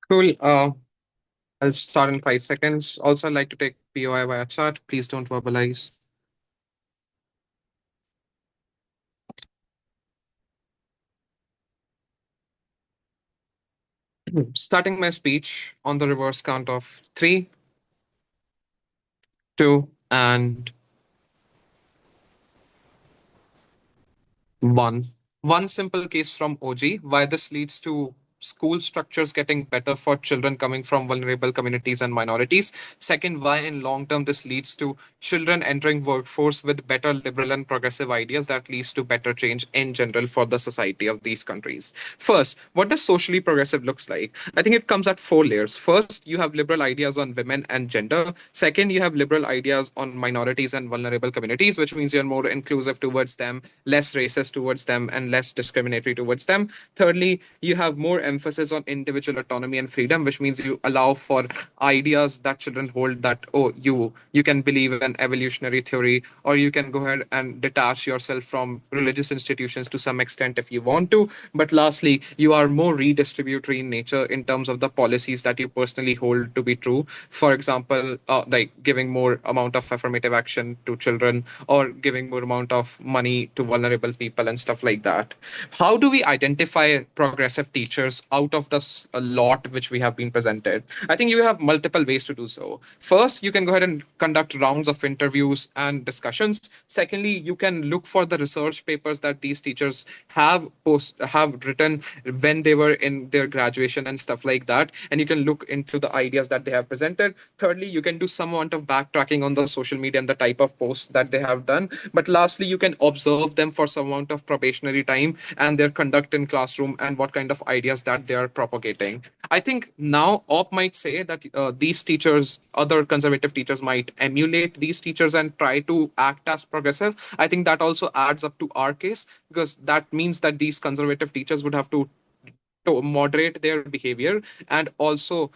Cool. I'll start in 5 seconds. Also, I'd like to take POI via chat. Please don't verbalize. Starting my speech on the reverse count of three, two, and one. One simple case from OG why this leads to school structures getting better for children coming from vulnerable communities and minorities. Second, why in long term this leads to children entering workforce with better liberal and progressive ideas that leads to better change in general for the society of these countries. First, what does socially progressive looks like? I think it comes at four layers. First, you have liberal ideas on women and gender. Second, you have liberal ideas on minorities and vulnerable communities, which means you're more inclusive towards them, less racist towards them, and less discriminatory towards them. Thirdly, you have more emphasis on individual autonomy and freedom, which means you allow for ideas that children hold that, oh, you can believe in evolutionary theory, or you can go ahead and detach yourself from religious institutions to some extent if you want to. But lastly, you are more redistributory in nature in terms of the policies that you personally hold to be true. For example, like giving more amount of affirmative action to children, or giving more amount of money to vulnerable people and stuff like that. How do we identify progressive teachers out of this a lot which we have been presented? I think you have multiple ways to do so. First, you can go ahead and conduct rounds of interviews and discussions. Secondly, you can look for the research papers that these teachers have written when they were in their graduation and stuff like that, and you can look into the ideas that they have presented. Thirdly, you can do some amount of backtracking on the social media and the type of posts that they have done. But lastly, you can observe them for some amount of probationary time and their conduct in classroom and what kind of ideas that they are propagating. I think now op might say that these teachers, other conservative teachers, might emulate these teachers and try to act as progressive. I think that also adds up to our case, because that means that these conservative teachers would have to moderate their behavior and also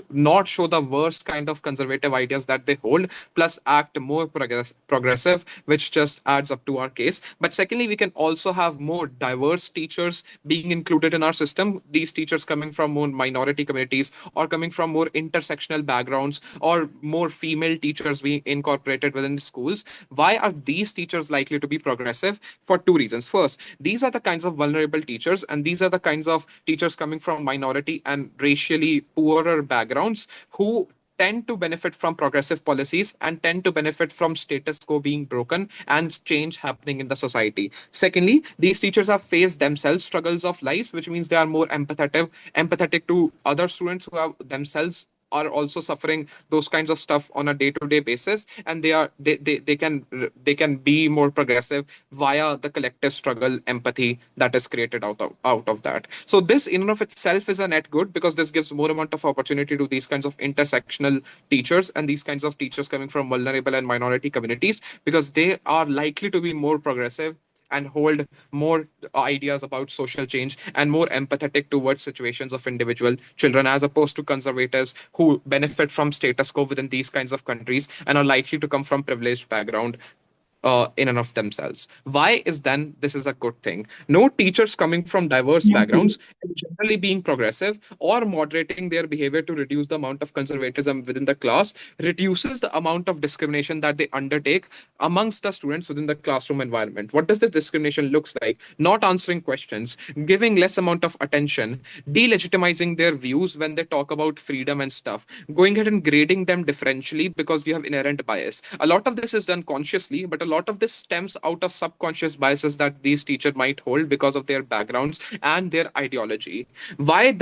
not show the worst kind of conservative ideas that they hold, plus act more progressive, which just adds up to our case. But secondly, we can also have more diverse teachers being included in our system. These teachers coming from more minority communities, or coming from more intersectional backgrounds, or more female teachers being incorporated within schools. Why are these teachers likely to be progressive? For two reasons. First, these are the kinds of vulnerable teachers, and these are the kinds of teachers coming from minority and racially poorer backgrounds who tend to benefit from progressive policies and tend to benefit from status quo being broken and change happening in the society. Secondly, these teachers have faced themselves struggles of life, which means they are more empathetic to other students who have themselves are also suffering those kinds of stuff on a day-to-day basis, and they can be more progressive via the collective struggle empathy that is created out of that. So this in and of itself is a net good, because this gives more amount of opportunity to these kinds of intersectional teachers and these kinds of teachers coming from vulnerable and minority communities, because they are likely to be more progressive and hold more ideas about social change and more empathetic towards situations of individual children, as opposed to conservatives who benefit from status quo within these kinds of countries and are likely to come from privileged background in and of themselves. Why is then this is a good thing? No teachers coming from diverse backgrounds and generally being progressive or moderating their behavior to reduce the amount of conservatism within the class reduces the amount of discrimination that they undertake amongst the students within the classroom environment. What does this discrimination looks like? Not answering questions, giving less amount of attention, delegitimizing their views when they talk about freedom and stuff, going ahead and grading them differentially because you have inherent bias. A lot of this is done consciously, but a lot of this stems out of subconscious biases that these teachers might hold because of their backgrounds and their ideology. Why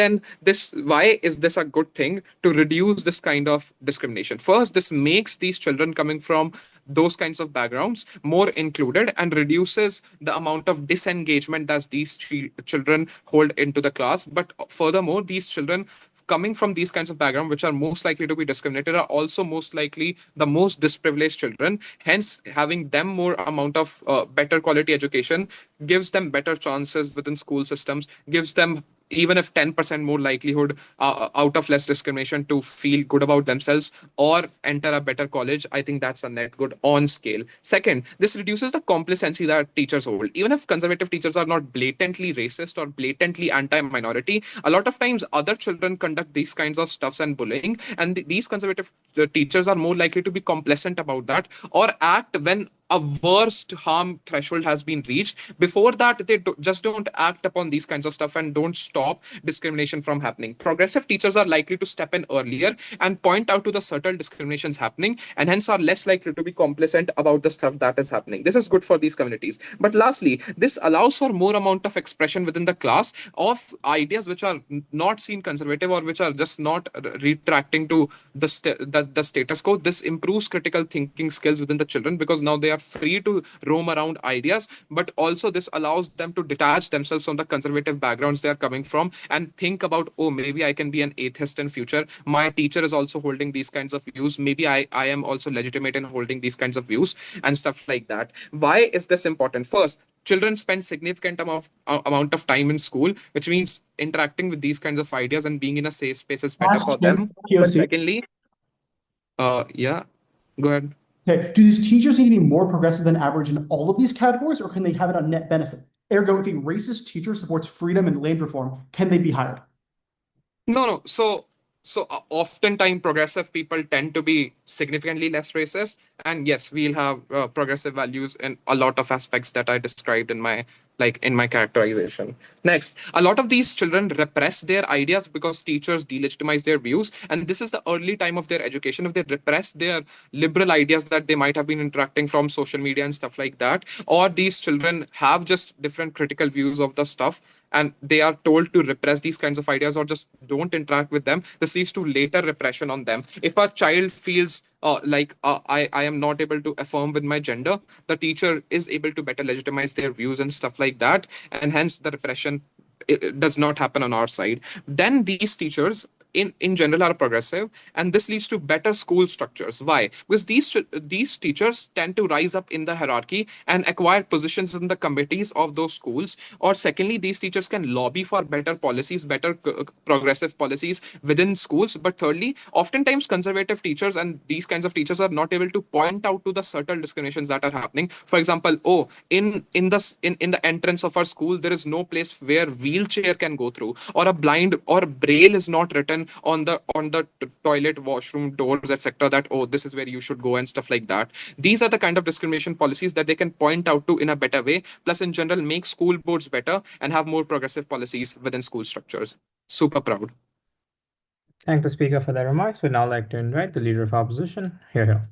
is this a good thing to reduce this kind of discrimination? First, this makes these children coming from those kinds of backgrounds more included and reduces the amount of disengagement that these children hold into the class. But furthermore, these children coming from these kinds of background which are most likely to be discriminated are also most likely the most disprivileged children. Hence, having them more amount of better quality education gives them better chances within school systems, gives them even if 10% more likelihood out of less discrimination to feel good about themselves or enter a better college, I think that's a net good on scale. Second, this reduces the complacency that teachers hold. Even if conservative teachers are not blatantly racist or blatantly anti-minority, a lot of times other children conduct these kinds of stuffs and bullying, and these conservative teachers are more likely to be complacent about that or act when a worst harm threshold has been reached. Before that, they just don't act upon these kinds of stuff and don't stop discrimination from happening. Progressive teachers are likely to step in earlier and point out to the subtle discriminations happening, and hence are less likely to be complacent about the stuff that is happening. This is good for these communities. But lastly, this allows for more amount of expression within the class of ideas which are not seen conservative or which are just not retracting to the status quo. This improves critical thinking skills within the children because now they are free to roam around ideas, but also this allows them to detach themselves from the conservative backgrounds they are coming from and think about, oh, maybe I can be an atheist in future. My teacher is also holding these kinds of views. Maybe I am also legitimate in holding these kinds of views and stuff like that. Why is this important? First, children spend significant amount of time in school, which means interacting with these kinds of ideas and being in a safe space is better for them. But POC. secondly, yeah, go ahead. Okay. Do these teachers need to be more progressive than average in all of these categories, or can they have it on net benefit? Ergo, if a racist teacher supports freedom and land reform, can they be hired? No, no. So oftentimes progressive people tend to be significantly less racist, and yes, we'll have progressive values in a lot of aspects that I described in my characterization. Next, a lot of these children repress their ideas because teachers delegitimize their views, and this is the early time of their education. If they repress their liberal ideas that they might have been interacting from social media and stuff like that, or these children have just different critical views of the stuff and they are told to repress these kinds of ideas or just don't interact with them, this leads to later repression on them. If a child feels I am not able to affirm with my gender, the teacher is able to better legitimize their views and stuff like that, and hence the repression it does not happen on our side. Then these teachers in general are progressive, and this leads to better school structures. Why? Because these teachers tend to rise up in the hierarchy and acquire positions in the committees of those schools. Or secondly, these teachers can lobby for better policies, better progressive policies within schools. But thirdly, oftentimes conservative teachers and these kinds of teachers are not able to point out to the subtle discriminations that are happening. For example, oh, in the entrance of our school there is no place where wheelchair can go through, or a blind or braille is not written on the toilet washroom doors, etc., that oh, this is where you should go and stuff like that. These are the kind of discrimination policies that they can point out to in a better way, plus in general make school boards better and have more progressive policies within school structures. Super proud. Thank the speaker for their remarks. We'd now like to invite the leader of opposition. Here.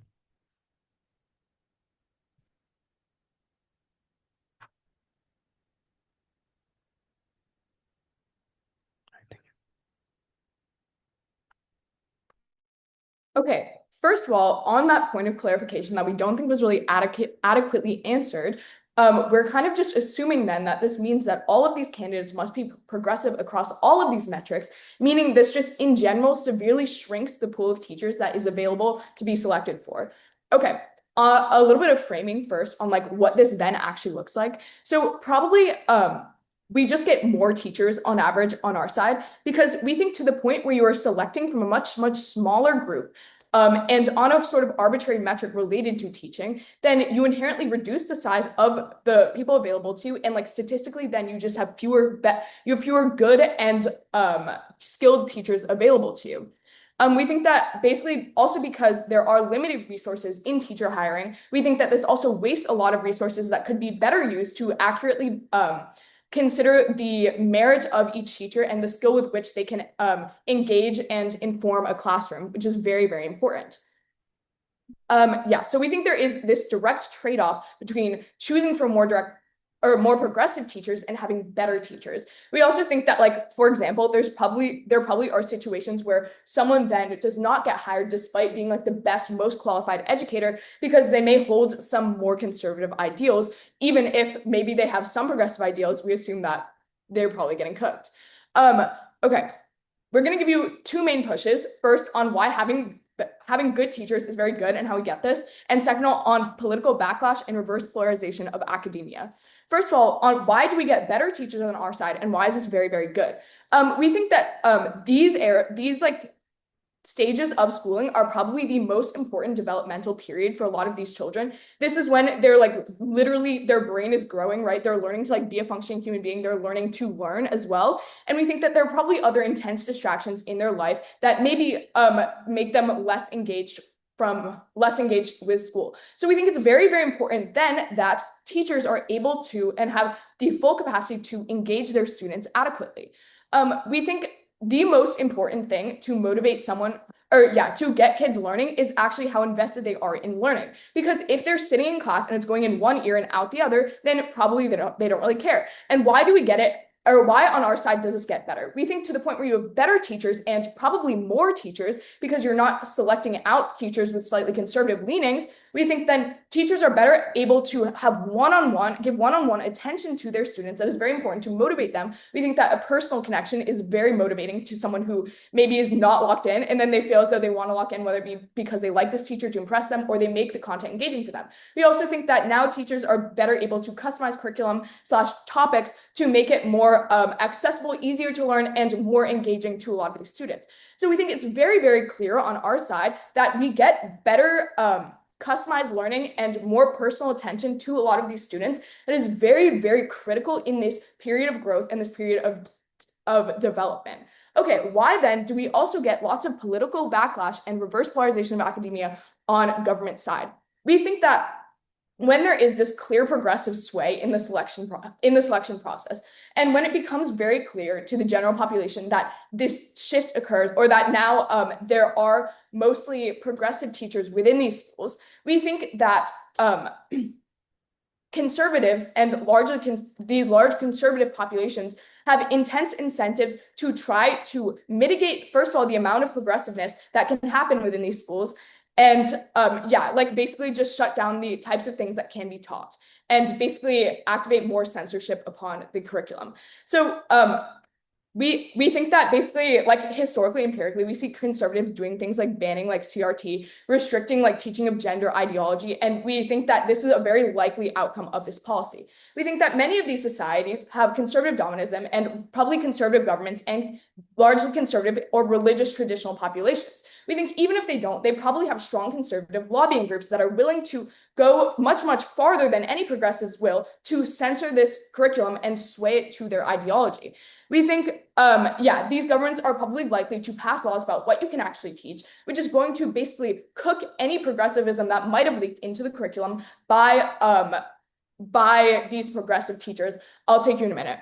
Okay, first of all, on that point of clarification that we don't think was really adequately answered, we're kind of just assuming then that this means that all of these candidates must be progressive across all of these metrics, meaning this just in general severely shrinks the pool of teachers that is available to be selected for. Okay, a little bit of framing first on like what this then actually looks like. So probably we just get more teachers on average on our side because we think to the point where you are selecting from a much, much smaller group and on a sort of arbitrary metric related to teaching, then you inherently reduce the size of the people available to you, and like statistically, then you just have fewer good and skilled teachers available to you. We think that basically also because there are limited resources in teacher hiring, we think that this also wastes a lot of resources that could be better used to accurately consider the merit of each teacher and the skill with which they can engage and inform a classroom, which is very, very important. So we think there is this direct trade-off between choosing for more progressive teachers and having better teachers. We also think that, like, for example, there probably are situations where someone then does not get hired despite being like the best, most qualified educator because they may hold some more conservative ideals. Even if maybe they have some progressive ideals, we assume that they're probably getting cooked. Okay, we're going to give you two main pushes. First, on why having having good teachers is very good and how we get this. And second of all, on political backlash and reverse polarization of academia. First of all, on why do we get better teachers on our side, and why is this very, very good? We think that these like stages of schooling are probably the most important developmental period for a lot of these children. This is when they're like literally their brain is growing, right? They're learning to like be a functioning human being. They're learning to learn as well. And we think that there are probably other intense distractions in their life that maybe make them less engaged with school. So we think it's very, very important then that teachers are able to and have the full capacity to engage their students adequately. We think the most important thing to motivate to get kids learning is actually how invested they are in learning. Because if they're sitting in class and it's going in one ear and out the other, then probably they don't really care. And why do we get it? Or why on our side does this get better? We think to the point where you have better teachers and probably more teachers, because you're not selecting out teachers with slightly conservative leanings. We think then teachers are better able to have give one-on-one attention to their students. That is very important to motivate them. We think that a personal connection is very motivating to someone who maybe is not locked in, and then they feel as though they want to lock in, whether it be because they like this teacher to impress them or they make the content engaging for them. We also think that now teachers are better able to customize curriculum/topics to make it more accessible, easier to learn, and more engaging to a lot of these students. So we think it's very, very clear on our side that we get better customized learning and more personal attention to a lot of these students. That is very, very critical in this period of growth and this period of development. Okay, why then do we also get lots of political backlash and reverse polarization of academia on government side? We think that when there is this clear progressive sway in the selection process, and when it becomes very clear to the general population that this shift occurs, or that now there are mostly progressive teachers within these schools, we think that conservatives and these large conservative populations have intense incentives to try to mitigate, first of all, the amount of progressiveness that can happen within these schools, and basically just shut down the types of things that can be taught and basically activate more censorship upon the curriculum. So we think that basically, like historically, empirically, we see conservatives doing things like banning like CRT, restricting like teaching of gender ideology, and we think that this is a very likely outcome of this policy. We think that many of these societies have conservative dominance and probably conservative governments and largely conservative or religious traditional populations. We think even if they don't, they probably have strong conservative lobbying groups that are willing to go much, much farther than any progressives will to censor this curriculum and sway it to their ideology. We think, these governments are probably likely to pass laws about what you can actually teach, which is going to basically cook any progressivism that might have leaked into the curriculum by these progressive teachers. I'll take you in a minute.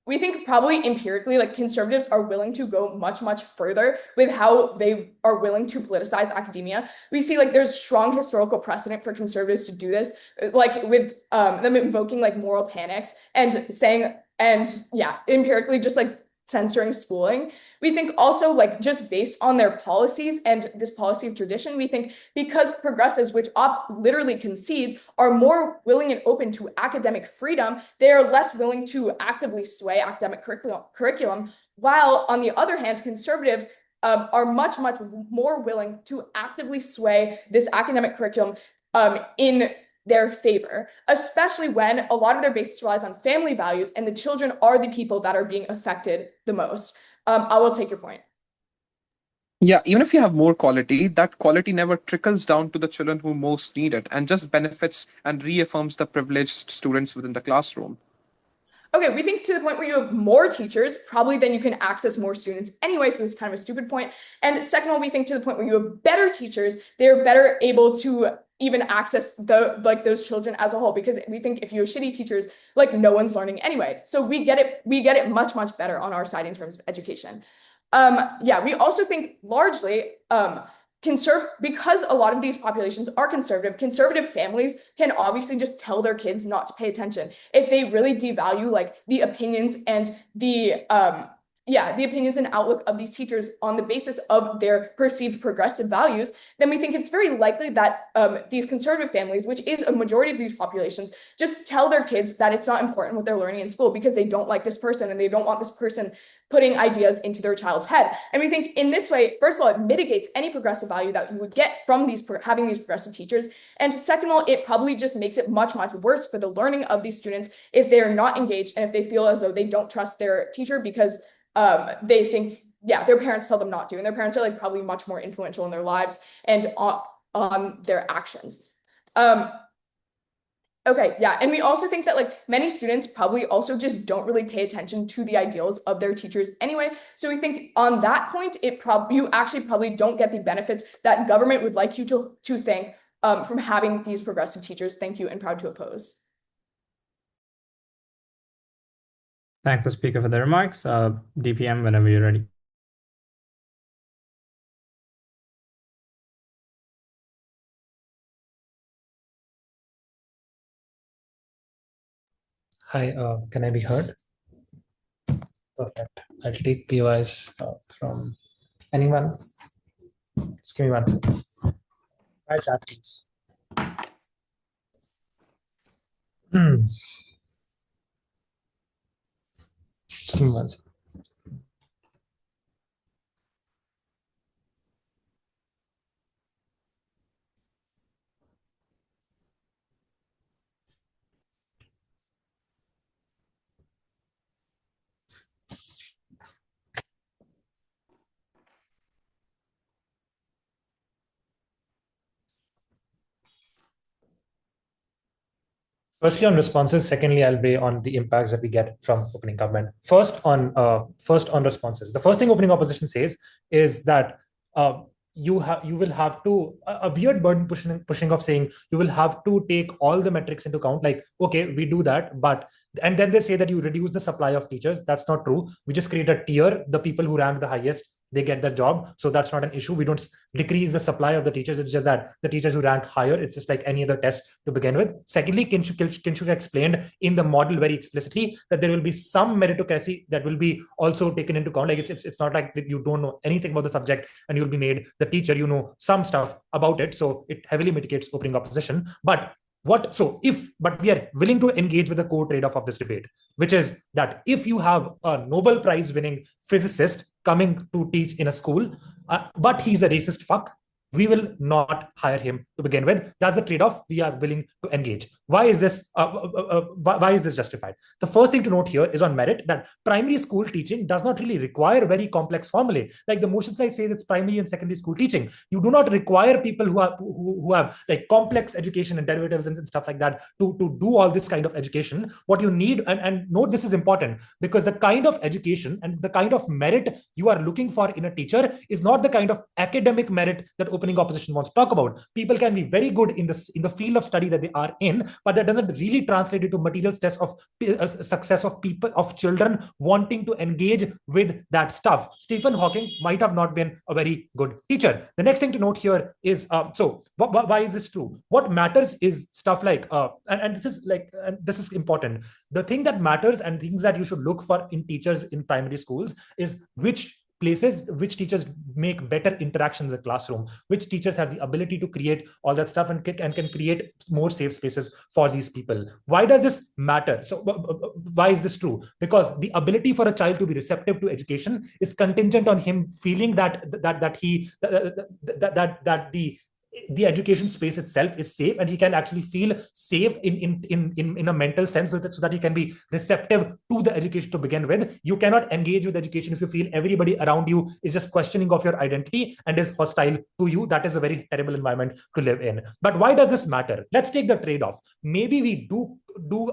We think probably empirically, like conservatives are willing to go much, much further with how they are willing to politicize academia. We see like there's strong historical precedent for conservatives to do this, like with them invoking like moral panics and saying, empirically just like censoring schooling. We think also like just based on their policies and this policy of tradition, we think because progressives, which literally concedes, are more willing and open to academic freedom, they are less willing to actively sway academic curriculum, while on the other hand, conservatives are much, much more willing to actively sway this academic curriculum in their favor, especially when a lot of their basis relies on family values and the children are the people that are being affected the most. I will take your point. Yeah, even if you have more quality, that quality never trickles down to the children who most need it and just benefits and reaffirms the privileged students within the classroom. Okay, we think to the point where you have more teachers, probably then you can access more students anyway, so this is kind of a stupid point. And second of all, we think to the point where you have better teachers, they're better able to even access those children as a whole, because we think if you have shitty teachers, like no one's learning anyway. So we get it much, much better on our side in terms of education. We also think largely because a lot of these populations are conservative families can obviously just tell their kids not to pay attention if they really devalue like the opinions and the the opinions and outlook of these teachers on the basis of their perceived progressive values, then we think it's very likely that these conservative families, which is a majority of these populations, just tell their kids that it's not important what they're learning in school because they don't like this person and they don't want this person putting ideas into their child's head. And we think in this way, first of all, it mitigates any progressive value that you would get from having these progressive teachers. And second of all, it probably just makes it much, much worse for the learning of these students if they're not engaged and if they feel as though they don't trust their teacher because they think, their parents tell them not to, and their parents are like probably much more influential in their lives and on their actions. And we also think that like many students probably also just don't really pay attention to the ideals of their teachers anyway. So we think on that point, you actually probably don't get the benefits that government would like you to think from having these progressive teachers. Thank you, and proud to oppose. Thank the speaker for the remarks. DPM, whenever you're ready. Hi, can I be heard? Perfect. I'll take POIs from anyone. Just give me 1 second. Hi, chat, please. Just give me 1 second. Firstly, on responses. Secondly, I'll be on the impacts that we get from opening government. First on responses. The first thing opening opposition says is that you will have to a weird burden pushing of saying you will have to take all the metrics into account. Like, okay, we do that, and then they say that you reduce the supply of teachers. That's not true. We just create a tier. The people who rank the highest, they get the job. So that's not an issue. We don't decrease the supply of the teachers. It's just that the teachers who rank higher, it's just like any other test to begin with. Secondly, Kinshuk explained in the model very explicitly that there will be some meritocracy that will be also taken into account. Like it's not like you don't know anything about the subject and you'll be made the teacher, you know some stuff about it. So it heavily mitigates opening opposition. But we are willing to engage with the core trade-off of this debate, which is that if you have a Nobel Prize winning physicist coming to teach in a school, but he's a racist fuck, we will not hire him to begin with. That's the trade-off we are willing to engage. Why is this justified? The first thing to note here is on merit, that primary school teaching does not really require very complex formulae. Like the motion slide says, it's primary and secondary school teaching. You do not require people who have like complex education and derivatives and stuff like that to do all this kind of education. What you need, and note this is important, because the kind of education and the kind of merit you are looking for in a teacher is not the kind of academic merit that opening opposition wants to talk about. People can be very good in the field of study that they are in, but that doesn't really translate into material test of success of children wanting to engage with that stuff. Stephen Hawking might have not been a very good teacher. The next thing to note here is why is this true? What matters is stuff like this is important. The thing that matters and things that you should look for in teachers in primary schools is which teachers make better interactions in the classroom, which teachers have the ability to create all that stuff and can create more safe spaces for these people. Why does this matter? So why is this true? Because the ability for a child to be receptive to education is contingent on him feeling that the education space itself is safe, and he can actually feel safe in a mental sense so that he can be receptive to the education to begin with. You cannot engage with education if you feel everybody around you is just questioning of your identity and is hostile to you. That is a very terrible environment to live in. But why does this matter? Let's take the trade-off. Maybe we do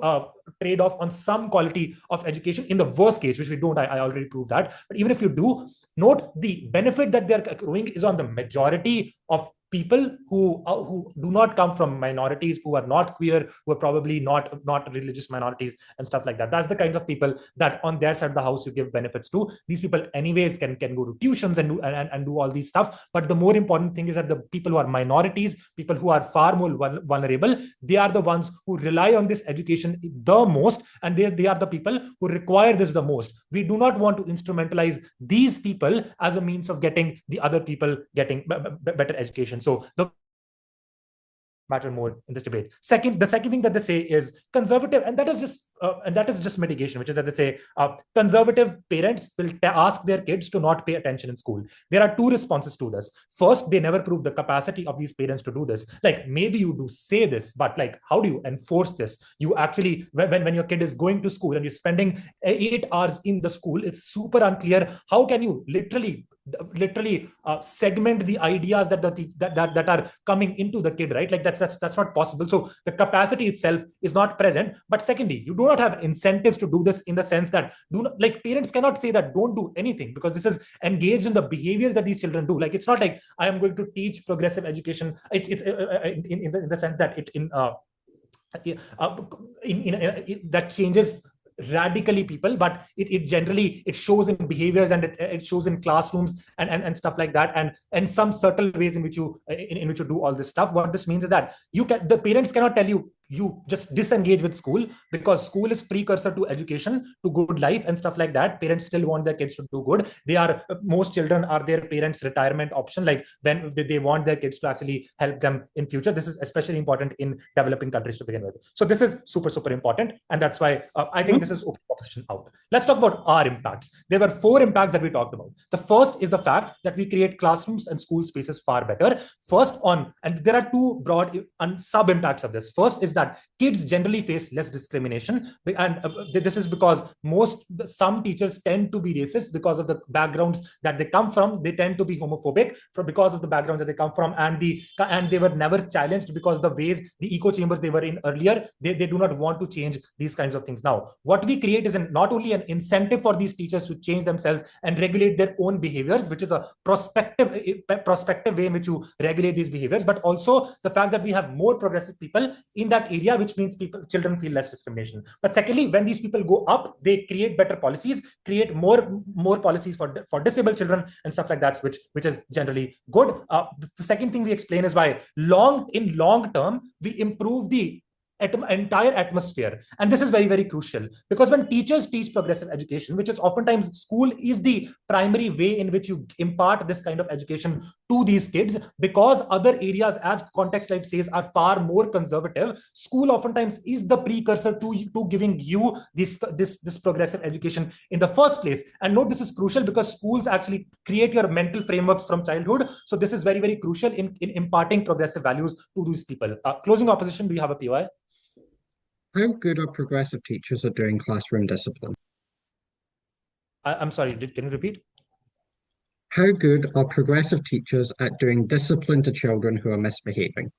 a trade-off on some quality of education in the worst case, which we don't. I already proved that. But even if you do, note the benefit that they're accruing is on the majority of people who do not come from minorities, who are not queer, who are probably not religious minorities and stuff like that. That's the kinds of people that on their side of the house you give benefits to. These people anyways can go to tuitions and do all these stuff. But the more important thing is that the people who are minorities, people who are far more vulnerable, they are the ones who rely on this education the most, and they are the people who require this the most. We do not want to instrumentalize these people as a means of getting the other people getting better education. So the matter more in this debate. The second thing that they say is conservative, and that is just mitigation, which is that they say conservative parents will ask their kids to not pay attention in school. There are two responses to this. First, they never prove the capacity of these parents to do this. Like, maybe you do say this, but like, how do you enforce this? You actually, when your kid is going to school and you're spending 8 hours in the school, it's super unclear. How can you literally segment the ideas that are coming into the kid, right? Like that's not possible. So the capacity itself is not present. But secondly, you do not have incentives to do this, in the sense that parents cannot say that don't do anything, because this is engaged in the behaviors that these children do. Like, it's not like I am going to teach progressive education. It's in the sense that that changes radically people, but it generally shows in behaviors, and it shows in classrooms and stuff like that, and some subtle ways in which you do all this stuff. What this means is that the parents cannot tell you just disengage with school, because school is precursor to education, to good life and stuff like that. Parents still want their kids to do good. Most children are their parents' retirement option, like when they want their kids to actually help them in future. This is especially important in developing countries to begin with. So this is super important, and that's why I think this is open opposition out. Let's talk about our impacts. There were 4 impacts that we talked about. The first is the fact that we create classrooms and school spaces far better. And there are 2 broad and sub impacts of this. First is that kids generally face less discrimination, and this is because some teachers tend to be racist because of the backgrounds that they come from. They tend to be homophobic because of the backgrounds that they come from, and they were never challenged, because the echo chambers they were in earlier, they do not want to change these kinds of things now. What we create is not only an incentive for these teachers to change themselves and regulate their own behaviors, which is a prospective way in which you regulate these behaviors, but also the fact that we have more progressive people in that area, which means children feel less discrimination. But secondly, when these people go up, they create better policies, create more policies for disabled children and stuff like that, which is generally good. The second thing we explain is why in long term we improve the entire atmosphere. And this is very, very crucial, because when teachers teach progressive education, which is oftentimes school is the primary way in which you impart this kind of education to these kids, because other areas, as context like says, are far more conservative. School oftentimes is the precursor to giving you this progressive education in the first place. And note, this is crucial because schools actually create your mental frameworks from childhood. So this is very, very crucial in imparting progressive values to these people. Closing opposition, do you have a PY? How good are progressive teachers at doing classroom discipline? I'm sorry, can you repeat? How good are progressive teachers at doing discipline to children who are misbehaving?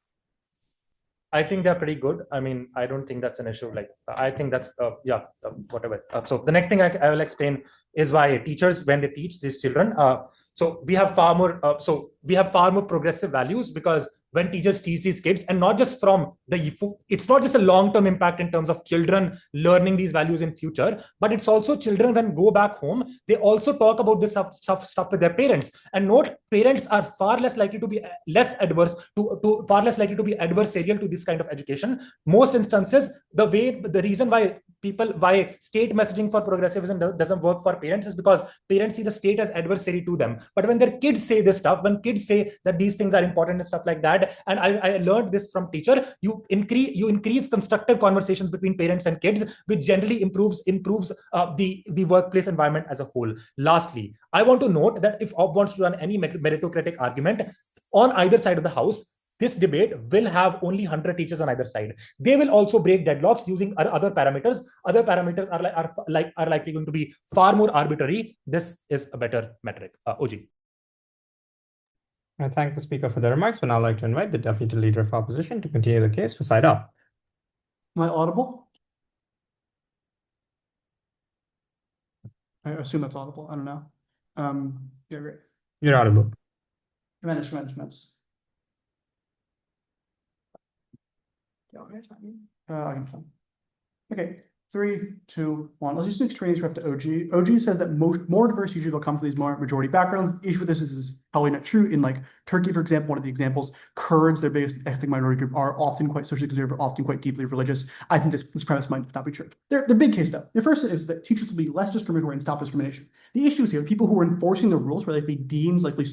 I think they're pretty good. I mean, I don't think that's an issue. Like, I think that's, whatever. So the next thing I will explain is why teachers, when they teach these children, so we have far more progressive values, because when teachers teach these kids, and not just it's not just a long-term impact in terms of children learning these values in future, but it's also children when go back home, they also talk about this stuff with their parents. And note, parents are far less likely to be far less likely to be adversarial to this kind of education. Most instances, the reason why state messaging for progressivism doesn't work for parents is because parents see the state as adversary to them. But when their kids say this stuff, when kids say that these things are important and stuff like that, and I learned this from teacher, you increase constructive conversations between parents and kids, which generally improves the workplace environment as a whole. Lastly, I want to note that if Ob wants to run any meritocratic argument on either side of the house, this debate will have only 100 teachers on either side. They will also break deadlocks using other parameters. Other parameters are likely going to be far more arbitrary. This is a better metric. OG. I thank the speaker for their remarks. We'd now like to invite the Deputy Leader of Opposition to continue the case for side up. Am I audible? I assume that's audible. I don't know. Yeah, great. You're audible. Tremendous. I can find. Okay, 3, 2, 1. Let's just explain this to OG. OG says that more diverse teachers will come from these more majority backgrounds. The issue with this is probably not true. In like Turkey, for example, one of the examples, Kurds, their biggest ethnic minority group, are often quite socially conservative, often quite deeply religious. I think this premise might not be true. The big case, though. The first is that teachers will be less discriminatory and stop discrimination. The issue is here, people who are enforcing the rules, where likely deans, likely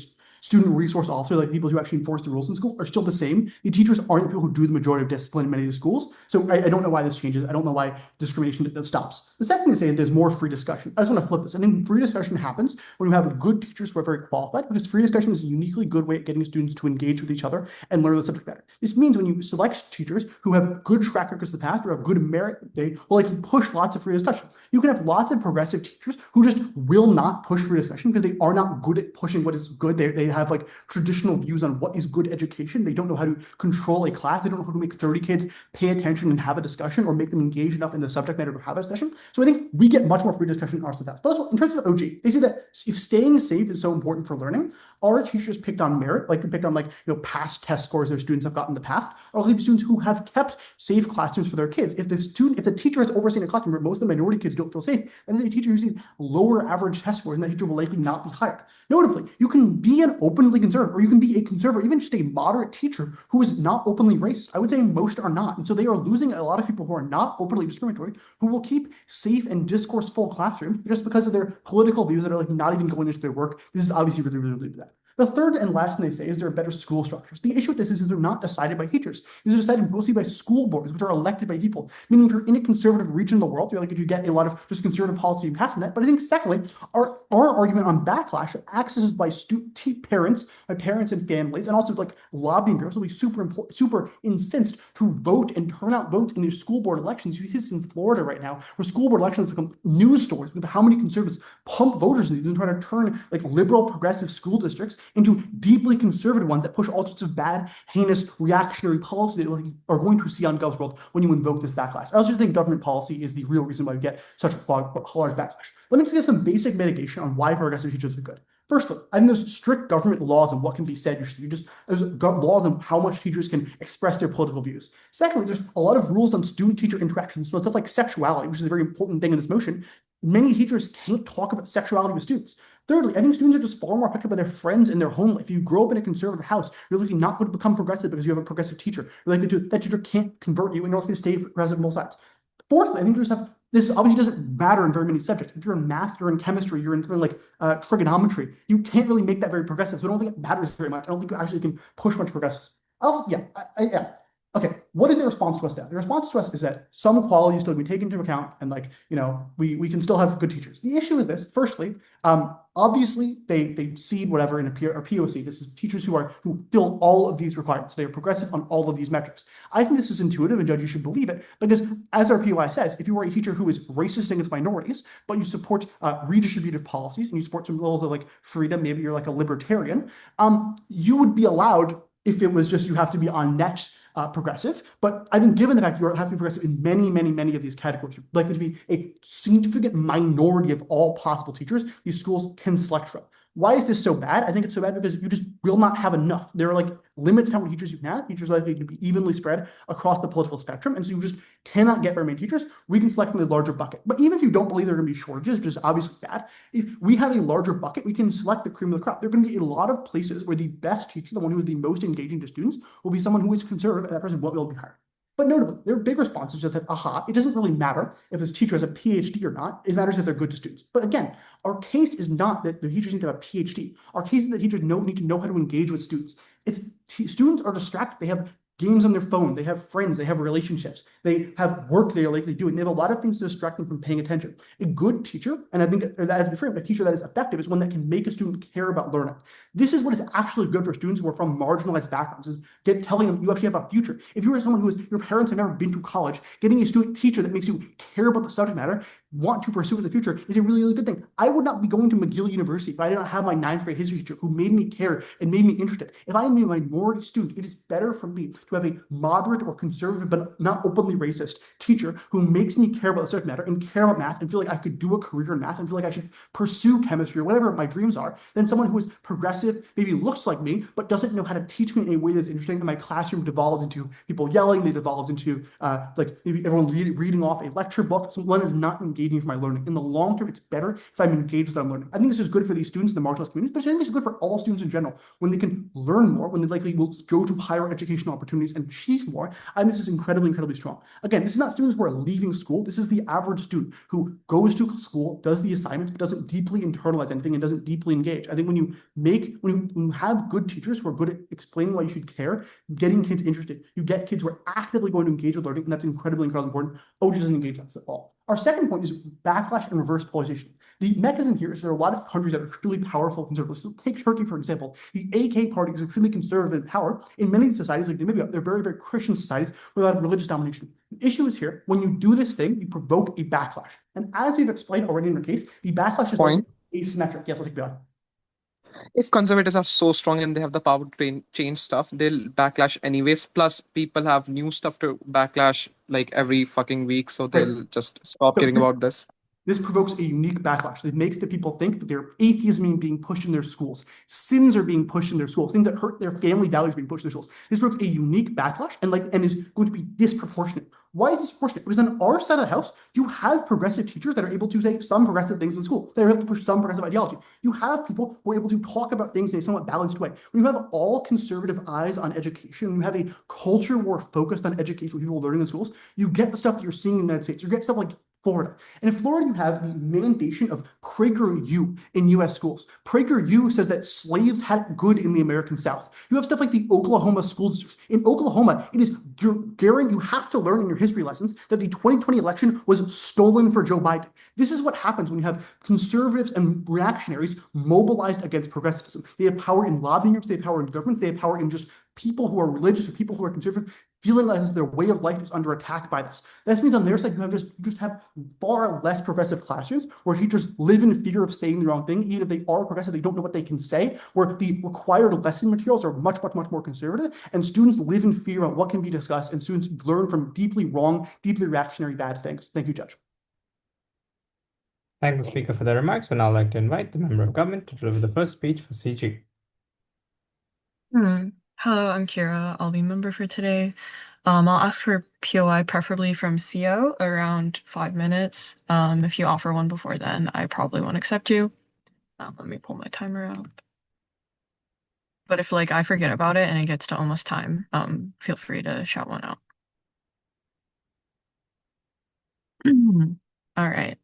student resource officers, like people who actually enforce the rules in school, are still the same. The teachers aren't the people who do the majority of discipline in many of the schools. So I don't know why this changes. I don't know why discrimination stops. The second thing to say is there's more free discussion. I just want to flip this. I think free discussion happens when you have good teachers who are very qualified, because free discussion is a uniquely good way of getting students to engage with each other and learn the subject better. This means when you select teachers who have good track records in the past or have good merit, they will likely push lots of free discussion. You can have lots of progressive teachers who just will not push free discussion because they are not good at pushing what is good. They have like traditional views on what is good education. They don't know how to control a class. They don't know how to make 30 kids pay attention and have a discussion, or make them engage enough in the subject matter to have a discussion. So I think we get much more free discussion in our stuff. But also in terms of OG, they say that if staying safe is so important for learning, are teachers picked on merit, like they picked on past test scores their students have gotten in the past, or are students who have kept safe classrooms for their kids? If the teacher has overseen a classroom where most of the minority kids don't feel safe, then is a teacher who sees lower average test scores, and that teacher will likely not be hired. Notably, you can be an openly conservative, or you can be a conservative, even just a moderate teacher who is not openly racist. I would say most are not. And so they are losing a lot of people who are not openly discriminatory, who will keep safe and discourse-full classrooms just because of their political views that are not even going into their work. This is obviously really, really, really bad. The third and last thing they say is there are better school structures. The issue with this is they're not decided by teachers. These are decided mostly by school boards, which are elected by people. Meaning if you're in a conservative region of the world, you're you get a lot of just conservative policy and passing that. But I think secondly, our argument on backlash accesses by parents and families, and also like lobbying groups will be super incensed to vote and turn out votes in these school board elections. You see this in Florida right now, where school board elections become news stories with how many conservatives pump voters in these and try to turn like liberal progressive school districts into deeply conservative ones that push all sorts of bad, heinous, reactionary policy that you are going to see on Gov's world when you invoke this backlash. I also think government policy is the real reason why we get such a large backlash. Let me just give some basic mitigation on why progressive teachers are good. Firstly, I think there's strict government laws on what can be said. There's laws on how much teachers can express their political views. Secondly, there's a lot of rules on student-teacher interactions. So stuff like sexuality, which is a very important thing in this motion. Many teachers can't talk about sexuality with students. Thirdly, I think students are just far more affected by their friends in their home life. If you grow up in a conservative house, you're likely not going to become progressive because you have a progressive teacher. You're likely to, that teacher can't convert you, and you're likely to stay progressive on both sides. Fourthly, I think this obviously doesn't matter in very many subjects. If you're in math, you're in chemistry, you're in something like trigonometry, you can't really make that very progressive. So I don't think it matters very much. I don't think you actually can push much progressives. Okay, what is the response to us then? The response to us is that some quality is still be taken into account, and we can still have good teachers. The issue is this. Firstly, obviously they seed whatever in a POC. This is teachers who fill all of these requirements. They are progressive on all of these metrics. I think this is intuitive, and Judge, you should believe it, because as our POI says, if you are a teacher who is racist against minorities, but you support redistributive policies and you support some levels of freedom, maybe you're like a libertarian, you would be allowed if it was just you have to be on net progressive. But I think given the fact you have to be progressive in many of these categories, you're likely to be a significant minority of all possible teachers these schools can select from. Why is this so bad? I think it's so bad because you just will not have enough. There are limits to how many teachers you can have. Teachers are likely to be evenly spread across the political spectrum, and so you just cannot get very many teachers. We can select from a larger bucket. But even if you don't believe there are going to be shortages, which is obviously bad, if we have a larger bucket, we can select the cream of the crop. There are going to be a lot of places where the best teacher, the one who is the most engaging to students, will be someone who is conservative, and that person won't be able to be hired. But notably, their big response is just that, it doesn't really matter if this teacher has a PhD or not. It matters if they're good to students. But again, our case is not that the teachers need to have a PhD. Our case is that teachers need to know how to engage with students. Students are distracted. They have games on their phone, they have friends, they have relationships, they have work they're likely doing. They have a lot of things to distract them from paying attention. A good teacher, and I think that has been framed, a teacher that is effective is one that can make a student care about learning. This is what is actually good for students who are from marginalized backgrounds, is telling them you actually have a future. If you are someone your parents have never been to college, getting a student teacher that makes you care about the subject matter, want to pursue in the future, is a really, really good thing. I would not be going to McGill University if I did not have my 9th grade history teacher who made me care and made me interested. If I am a minority student, it is better for me to have a moderate or conservative but not openly racist teacher who makes me care about the subject matter and care about math and feel like I could do a career in math and feel like I should pursue chemistry or whatever my dreams are, than someone who is progressive, maybe looks like me, but doesn't know how to teach me in a way that's interesting. And my classroom devolves into people yelling, they devolves into like maybe everyone reading off a lecture book. So one is not engaging for my learning. In the long term, it's better if I'm engaged with what I'm learning. I think this is good for these students in the marginalized communities, but I think this is good for all students in general. When they can learn more, when they likely will go to higher educational opportunities and achieve more, I think this is incredibly, incredibly strong. Again, this is not students who are leaving school. This is the average student who goes to school, does the assignments, but doesn't deeply internalize anything and doesn't deeply engage. I think when you have good teachers who are good at explaining why you should care, getting kids interested, you get kids who are actively going to engage with learning, and that's incredibly, incredibly important. OG doesn't engage us at all. Our second point is backlash and reverse polarization. The mechanism here is there are a lot of countries that are extremely powerful conservatives. So take Turkey, for example. The AK party is extremely conservative in power. In many societies like Namibia, they're very, very Christian societies with a lot of religious domination. The issue is here, when you do this thing, you provoke a backlash. And as we've explained already in the case, the backlash is like asymmetric. Yes, I'll take beyond. If conservatives are so strong and they have the power to change stuff, they'll backlash anyways. Plus, people have new stuff to backlash like every fucking week, so they'll just stop caring about this. This provokes a unique backlash that makes the people think that their atheism being pushed in their schools, sins are being pushed in their schools, things that hurt their family values being pushed in their schools. This provokes a unique backlash and is going to be disproportionate. Why is this disproportionate? Because on our side of the house, you have progressive teachers that are able to say some progressive things in school. They're able to push some progressive ideology. You have people who are able to talk about things in a somewhat balanced way. When you have all conservative eyes on education, when you have a culture more focused on education, people learning in schools, you get the stuff that you're seeing in the United States. You get stuff like Florida. And in Florida, you have the mandation of PragerU in US schools. PragerU says that slaves had it good in the American South. You have stuff like the Oklahoma school districts. In Oklahoma, it is guaranteed you have to learn in your history lessons that the 2020 election was stolen for Joe Biden. This is what happens when you have conservatives and reactionaries mobilized against progressivism. They have power in lobbying groups, they have power in governments, they have power in just people who are religious or people who are conservative, feeling like their way of life is under attack by this. That means on their side, you just have far less progressive classrooms where teachers live in fear of saying the wrong thing. Even if they are progressive, they don't know what they can say, where the required lesson materials are much, much, much more conservative, and students live in fear about what can be discussed, and students learn from deeply wrong, deeply reactionary bad things. Thank you, Judge. Thank the speaker for their remarks. We'd now like to invite the member of government to deliver the first speech for CG. Hello, I'm Kira. I'll be member for today. I'll ask for POI, preferably from CO, around 5 minutes. If you offer one before then, I probably won't accept you. Let me pull my timer up. But if I forget about it and it gets to almost time, feel free to shout one out. All right.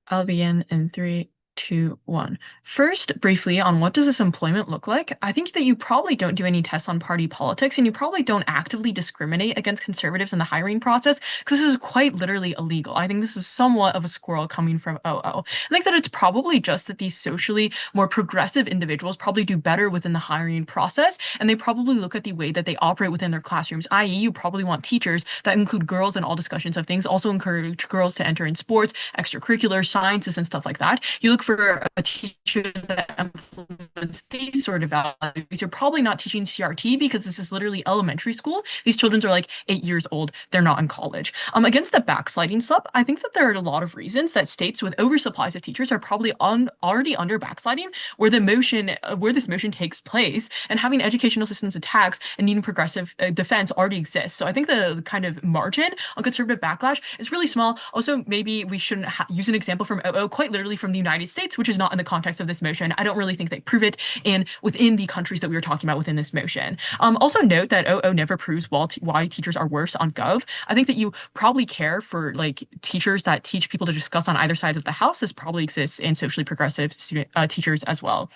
I'll begin in 3, 2, 1. First, briefly on what does this employment look like? I think that you probably don't do any tests on party politics, and you probably don't actively discriminate against conservatives in the hiring process, because this is quite literally illegal. I think this is somewhat of a squirrel coming from OO. I think that it's probably just that these socially more progressive individuals probably do better within the hiring process, and they probably look at the way that they operate within their classrooms, i.e. you probably want teachers that include girls in all discussions of things, also encourage girls to enter in sports, extracurricular, sciences, and stuff like that. You look for a teacher that implements these sort of values. You're probably not teaching CRT because this is literally elementary school. These children are 8 years old. They're not in college. Against the backsliding stuff, I think that there are a lot of reasons that states with oversupplies of teachers are probably already under backsliding, where this motion takes place, and having educational systems attacks and needing progressive defense already exists. So I think the kind of margin on conservative backlash is really small. Also, maybe we shouldn't use an example from OO, quite literally from the United States, which is not in the context of this motion. I don't really think they prove it within the countries that we were talking about within this motion. Also note that OO never proves why teachers are worse on Gov. I think that you probably care for teachers that teach people to discuss on either sides of the house. This probably exists in socially progressive teachers as well.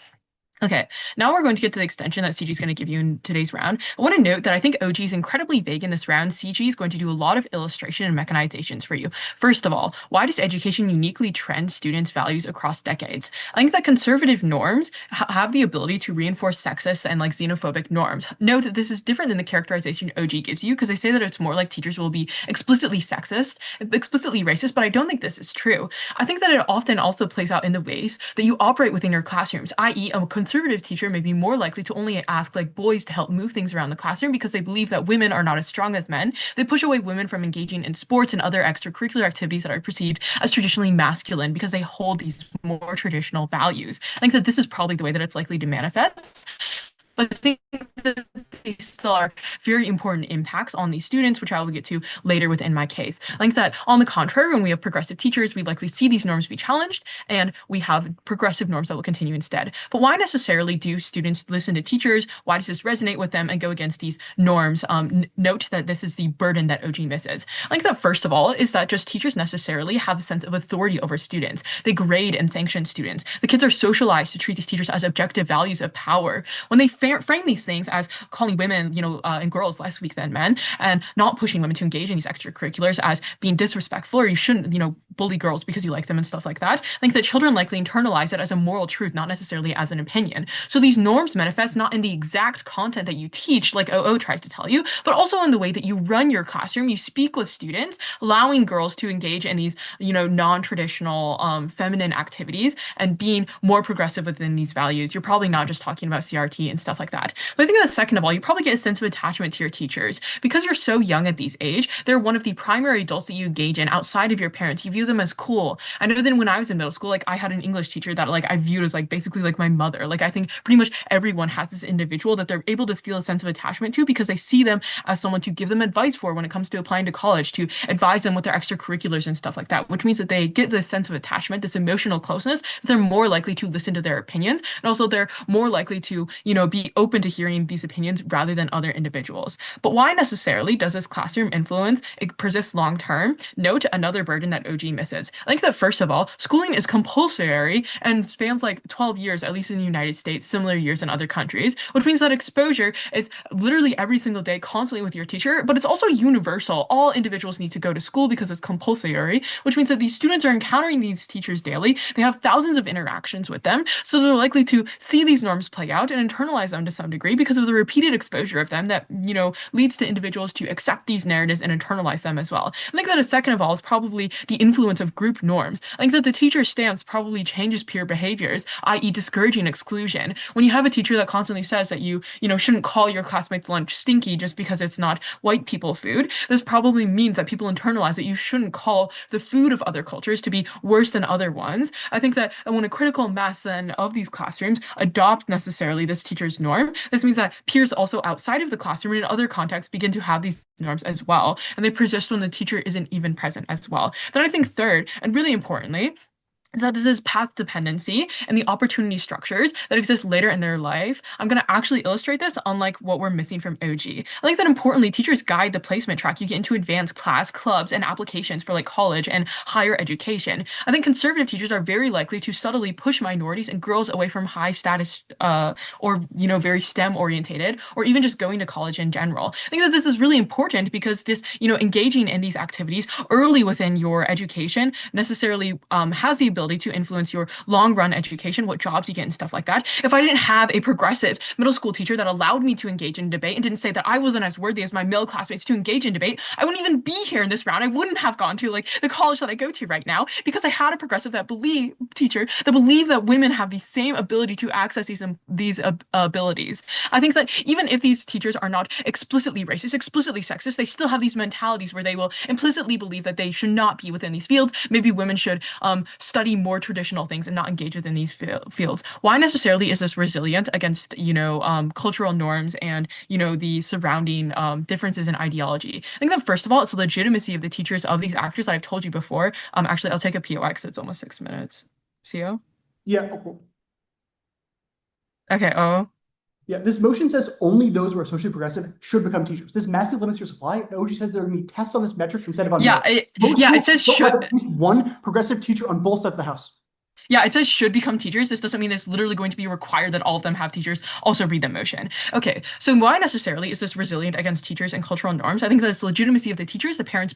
Okay, now we're going to get to the extension that CG is going to give you in today's round. I want to note that I think OG is incredibly vague in this round. CG is going to do a lot of illustration and mechanizations for you. First of all, why does education uniquely trend students' values across decades? I think that conservative norms have the ability to reinforce sexist and xenophobic norms. Note that this is different than the characterization OG gives you, because they say that it's more like teachers will be explicitly sexist, explicitly racist, but I don't think this is true. I think that it often also plays out in the ways that you operate within your classrooms, i.e. a conservative conservative teacher may be more likely to only ask like boys to help move things around the classroom because they believe that women are not as strong as men. They push away women from engaging in sports and other extracurricular activities that are perceived as traditionally masculine because they hold these more traditional values. I think that this is probably the way that it's likely to manifest. But I think that they still are very important impacts on these students, which I will get to later within my case. I think that on the contrary, when we have progressive teachers, we likely see these norms be challenged, and we have progressive norms that will continue instead. But why necessarily do students listen to teachers? Why does this resonate with them and go against these norms? Note that this is the burden that OG misses. I think that first of all is that just teachers necessarily have a sense of authority over students. They grade and sanction students. The kids are socialized to treat these teachers as objective values of power. When they frame these things as calling women, and girls less weak than men, and not pushing women to engage in these extracurriculars as being disrespectful, or you shouldn't, bully girls because you like them and stuff like that. I think that children likely internalize it as a moral truth, not necessarily as an opinion. So these norms manifest not in the exact content that you teach, like OO tries to tell you, but also in the way that you run your classroom, you speak with students, allowing girls to engage in these, non-traditional feminine activities and being more progressive within these values. You're probably not just talking about CRT and stuff like that. But I think that second of all, you probably get a sense of attachment to your teachers. Because you're so young at these age, they're one of the primary adults that you engage in outside of your parents. You view them as cool. I know that when I was in middle school, I had an English teacher that I viewed as basically my mother. I think pretty much everyone has this individual that they're able to feel a sense of attachment to because they see them as someone to give them advice for when it comes to applying to college, to advise them with their extracurriculars and stuff like that, which means that they get this sense of attachment, this emotional closeness, that they're more likely to listen to their opinions. And also they're more likely to, be open to hearing these opinions rather than other individuals. But why necessarily does this classroom influence persist long term? Note another burden that OG misses. I think that first of all, schooling is compulsory and spans 12 years, at least in the United States, similar years in other countries, which means that exposure is literally every single day constantly with your teacher, but it's also universal. All individuals need to go to school because it's compulsory, which means that these students are encountering these teachers daily. They have thousands of interactions with them, so they're likely to see these norms play out and internalize them to some degree because of the repeated exposure of them that, leads to individuals to accept these narratives and internalize them as well. I think that a second of all is probably the influence of group norms. I think that the teacher's stance probably changes peer behaviors, i.e. discouraging exclusion. When you have a teacher that constantly says that you shouldn't call your classmates' lunch stinky just because it's not white people food, this probably means that people internalize that you shouldn't call the food of other cultures to be worse than other ones. I think that when a critical mass then of these classrooms adopt necessarily this teacher's norm, this means that peers also outside of the classroom and in other contexts begin to have these norms as well, and they persist when the teacher isn't even present as well. Then I think third, and really importantly, that this is path dependency and the opportunity structures that exist later in their life. I'm going to actually illustrate this on what we're missing from OG. I think that importantly, teachers guide the placement track you get into advanced class, clubs, and applications for college and higher education. I think conservative teachers are very likely to subtly push minorities and girls away from high status or very STEM orientated, or even just going to college in general. I think that this is really important because this, engaging in these activities early within your education necessarily has the ability to influence your long-run education, what jobs you get and stuff like that. If I didn't have a progressive middle school teacher that allowed me to engage in debate and didn't say that I wasn't as worthy as my male classmates to engage in debate, I wouldn't even be here in this round. I wouldn't have gone to the college that I go to right now because I had a progressive teacher that believed that women have the same ability to access these abilities. I think that even if these teachers are not explicitly racist, explicitly sexist, they still have these mentalities where they will implicitly believe that they should not be within these fields. Maybe women should study more traditional things and not engage within these fields. Why necessarily is this resilient against, cultural norms and, the surrounding differences in ideology? I think that first of all, it's the legitimacy of the teachers of these actors that I've told you before. Actually, I'll take a POI because it's almost 6 minutes. CO? Yeah. Okay, oh. Yeah, this motion says only those who are socially progressive should become teachers. This massive limits your supply. And OG says there are going to be tests on this metric instead of on it says should. At least one progressive teacher on both sides of the house. Yeah, it says should become teachers. This doesn't mean it's literally going to be required that all of them have teachers. Also read the motion. Okay, so why necessarily is this resilient against teachers and cultural norms? I think that it's legitimacy of the teachers. The parents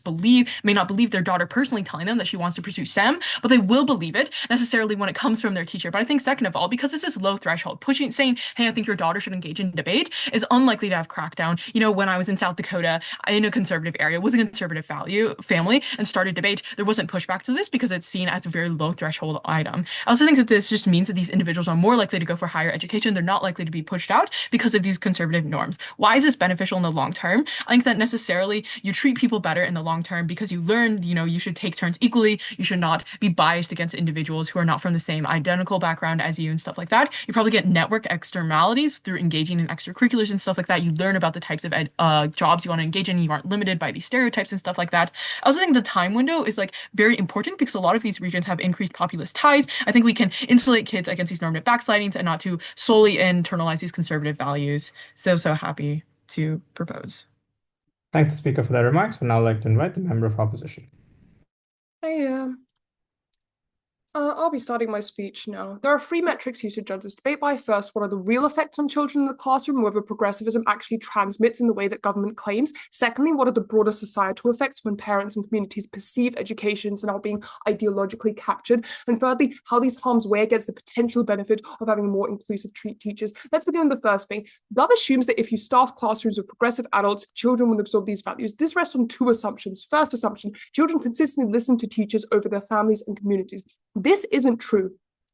may not believe their daughter personally telling them that she wants to pursue STEM, but they will believe it necessarily when it comes from their teacher. But I think second of all, because it's this low threshold, saying, hey, I think your daughter should engage in debate is unlikely to have crackdown. When I was in South Dakota in a conservative area with a conservative family and started debate, there wasn't pushback to this because it's seen as a very low threshold item. I also think that this just means that these individuals are more likely to go for higher education. They're not likely to be pushed out because of these conservative norms. Why is this beneficial in the long term? I think that necessarily you treat people better in the long term because you learn, you should take turns equally. You should not be biased against individuals who are not from the same identical background as you and stuff like that. You probably get network externalities through engaging in extracurriculars and stuff like that. You learn about the types of jobs you want to engage in. You aren't limited by these stereotypes and stuff like that. I also think the time window is like very important because a lot of these regions have increased populist ties. I think we can insulate kids against these normative backslidings and not to solely internalize these conservative values. So happy to propose. Thank the speaker for their remarks. We'd now like to invite the member of opposition. I'll be starting my speech now. There are three metrics used to judge this debate by. First, what are the real effects on children in the classroom, whether progressivism actually transmits in the way that government claims? Secondly, what are the broader societal effects when parents and communities perceive education as now being ideologically captured? And thirdly, how these harms weigh against the potential benefit of having more inclusive teachers. Let's begin with the first thing. Gov assumes that if you staff classrooms with progressive adults, children will absorb these values. This rests on two assumptions. First assumption, children consistently listen to teachers over their families and communities. This isn't true.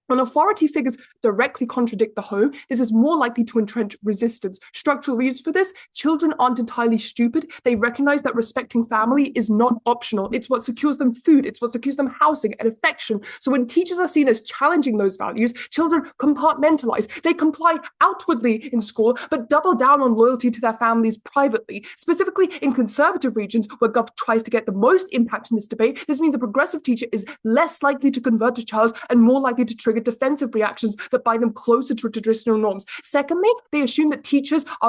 When authority figures directly contradict the home, this is more likely to entrench resistance. Structural reasons for this: children aren't entirely stupid. They recognize that respecting family is not optional. It's what secures them food. It's what secures them housing and affection. So when teachers are seen as challenging those values, children compartmentalize. They comply outwardly in school, but double down on loyalty to their families privately. Specifically in conservative regions where Gov tries to get the most impact in this debate, this means a progressive teacher is less likely to convert a child and more likely to trigger defensive reactions that bind them closer to traditional norms. Secondly, they assume that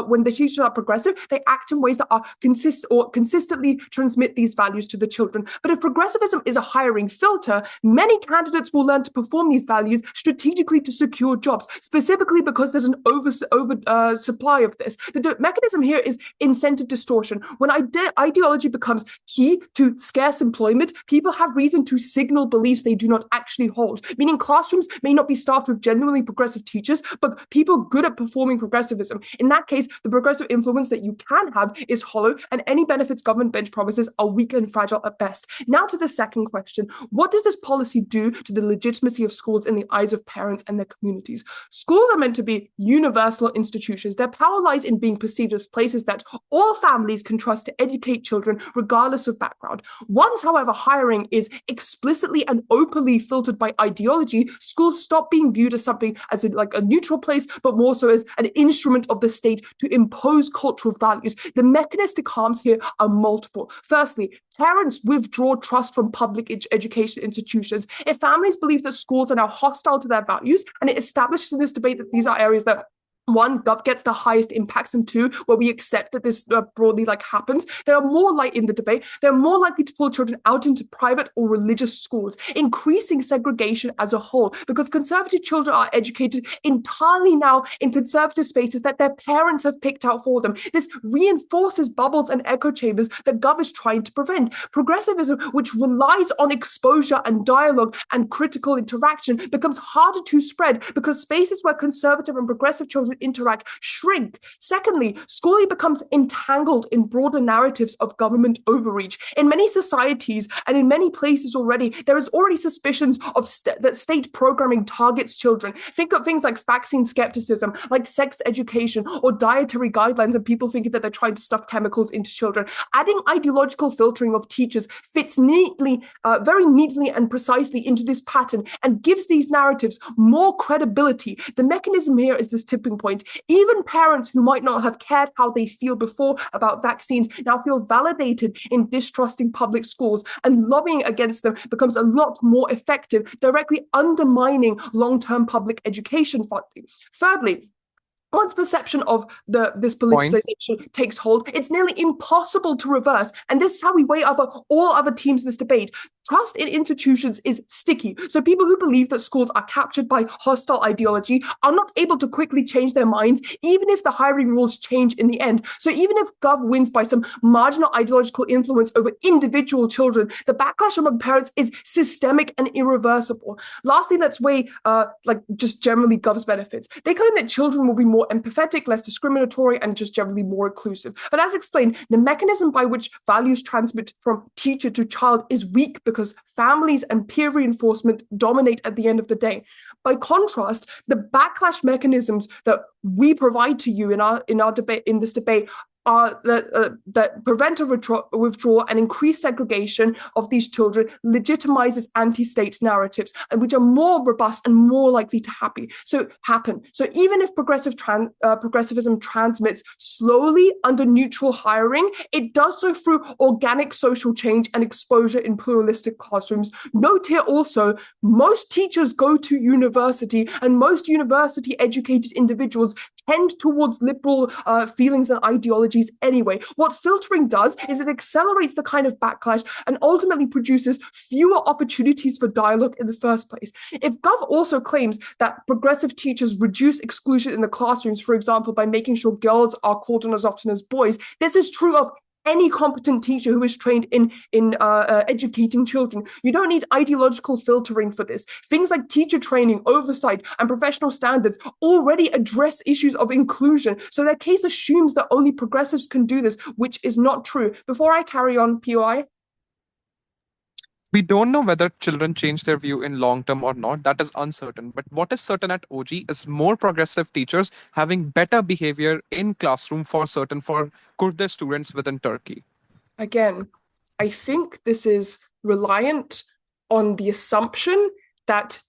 when the teachers are progressive, they act in ways that are consistently transmit these values to the children. But if progressivism is a hiring filter, many candidates will learn to perform these values strategically to secure jobs, specifically because there's an supply of this. The mechanism here is incentive distortion. When ideology becomes key to scarce employment, people have reason to signal beliefs they do not actually hold, meaning classrooms may not be staffed with genuinely progressive teachers, but people good at performing progressivism. In that case, the progressive influence that you can have is hollow, and any benefits government bench promises are weak and fragile at best. Now to the second question. What does this policy do to the legitimacy of schools in the eyes of parents and their communities? Schools are meant to be universal institutions. Their power lies in being perceived as places that all families can trust to educate children, regardless of background. Once, however, hiring is explicitly and openly filtered by ideology, schools stop being viewed as something as a neutral place, but more so as an instrument of the state to impose cultural values. The mechanistic harms here are multiple. Firstly, parents withdraw trust from public education institutions. If families believe that schools are now hostile to their values, and it establishes in this debate that these are areas that one, Gov gets the highest impacts, and two, where we accept that this broadly happens, they're more likely to pull children out into private or religious schools, increasing segregation as a whole, because conservative children are educated entirely now in conservative spaces that their parents have picked out for them. This reinforces bubbles and echo chambers that Gov is trying to prevent. Progressivism, which relies on exposure and dialogue and critical interaction, becomes harder to spread because spaces where conservative and progressive children interact shrink. Secondly, schooling becomes entangled in broader narratives of government overreach. In many societies and in many places already, there is already suspicions of that state programming targets children. Think of things like vaccine skepticism, like sex education or dietary guidelines, and people thinking that they're trying to stuff chemicals into children. Adding ideological filtering of teachers fits very neatly and precisely into this pattern and gives these narratives more credibility. The mechanism here is this tipping point. Even parents who might not have cared how they feel before about vaccines now feel validated in distrusting public schools, and lobbying against them becomes a lot more effective, directly undermining long-term public education funding. Thirdly, once perception of this politicization takes hold, it's nearly impossible to reverse. And this is how we weigh all other teams in this debate. Trust in institutions is sticky. So people who believe that schools are captured by hostile ideology are not able to quickly change their minds, even if the hiring rules change in the end. So even if Gov wins by some marginal ideological influence over individual children, the backlash among parents is systemic and irreversible. Lastly, let's weigh just generally Gov's benefits. They claim that children will be more more empathetic, less discriminatory, and just generally more inclusive. But as explained, the mechanism by which values transmit from teacher to child is weak because families and peer reinforcement dominate at the end of the day. By contrast, the backlash mechanisms that we provide to you in our debate, in this debate, that prevent a withdrawal and increase segregation of these children legitimizes anti-state narratives, and which are more robust and more likely to happen. So even if progressivism transmits slowly under neutral hiring, it does so through organic social change and exposure in pluralistic classrooms. Note here also, most teachers go to university, and most university-educated individuals tend towards liberal feelings and ideologies anyway. What filtering does is it accelerates the kind of backlash and ultimately produces fewer opportunities for dialogue in the first place. If Gov also claims that progressive teachers reduce exclusion in the classrooms, for example, by making sure girls are called on as often as boys, this is true of any competent teacher who is trained in educating children. You don't need ideological filtering for this. Things like teacher training, oversight, and professional standards already address issues of inclusion. So their case assumes that only progressives can do this, which is not true. Before I carry on, POI. We don't know whether children change their view in long term or not. That is uncertain. But what is certain at OG is more progressive teachers having better behavior in classroom for Kurdish students within Turkey. Again, I think this is reliant on the assumption that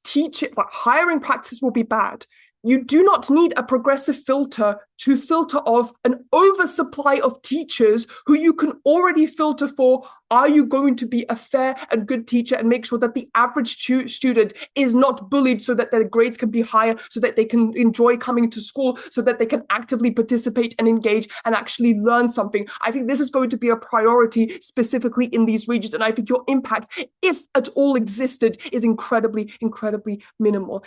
hiring practice will be bad. You do not need a progressive filter to filter off an oversupply of teachers who you can already filter for. Are you going to be a fair and good teacher and make sure that the average student is not bullied so that their grades can be higher, so that they can enjoy coming to school, so that they can actively participate and engage and actually learn something? I think this is going to be a priority specifically in these regions. And I think your impact, if at all existed, is incredibly, incredibly minimal.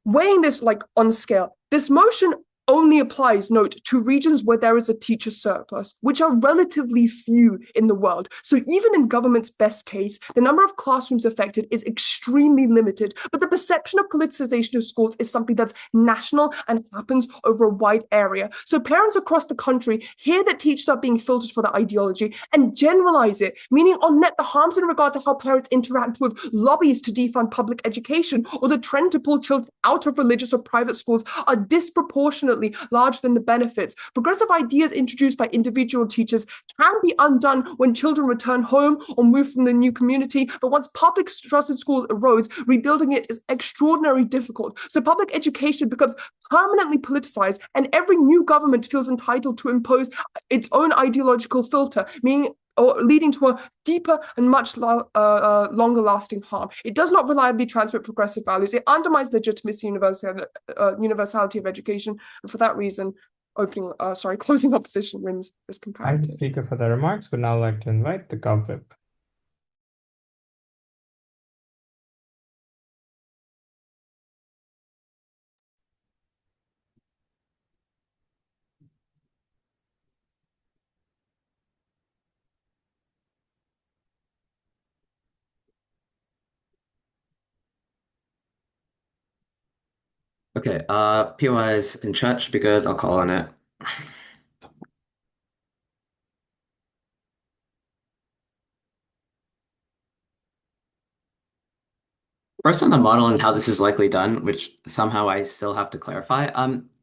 Weighing this on scale, this motion only applies, note, to regions where there is a teacher surplus, which are relatively few in the world. So even in government's best case, the number of classrooms affected is extremely limited. But the perception of politicization of schools is something that's national and happens over a wide area. So parents across the country hear that teachers are being filtered for their ideology and generalize it, meaning on net the harms in regard to how parents interact with lobbies to defund public education or the trend to pull children out of religious or private schools are disproportionately larger than the benefits. Progressive ideas introduced by individual teachers can be undone when children return home or move from the new community, but once public trust in schools erodes, rebuilding it is extraordinarily difficult. So public education becomes permanently politicized, and every new government feels entitled to impose its own ideological filter, meaning or leading to a deeper and much longer lasting harm. It does not reliably transmit progressive values. It undermines legitimacy universality of education. And for that reason, closing opposition wins this Thank the comparison. speaker for their remarks. Would now like to invite the Gov Whip. Okay, POI is in chat, should be good. I'll call on it. First on the model and how this is likely done, which somehow I still have to clarify.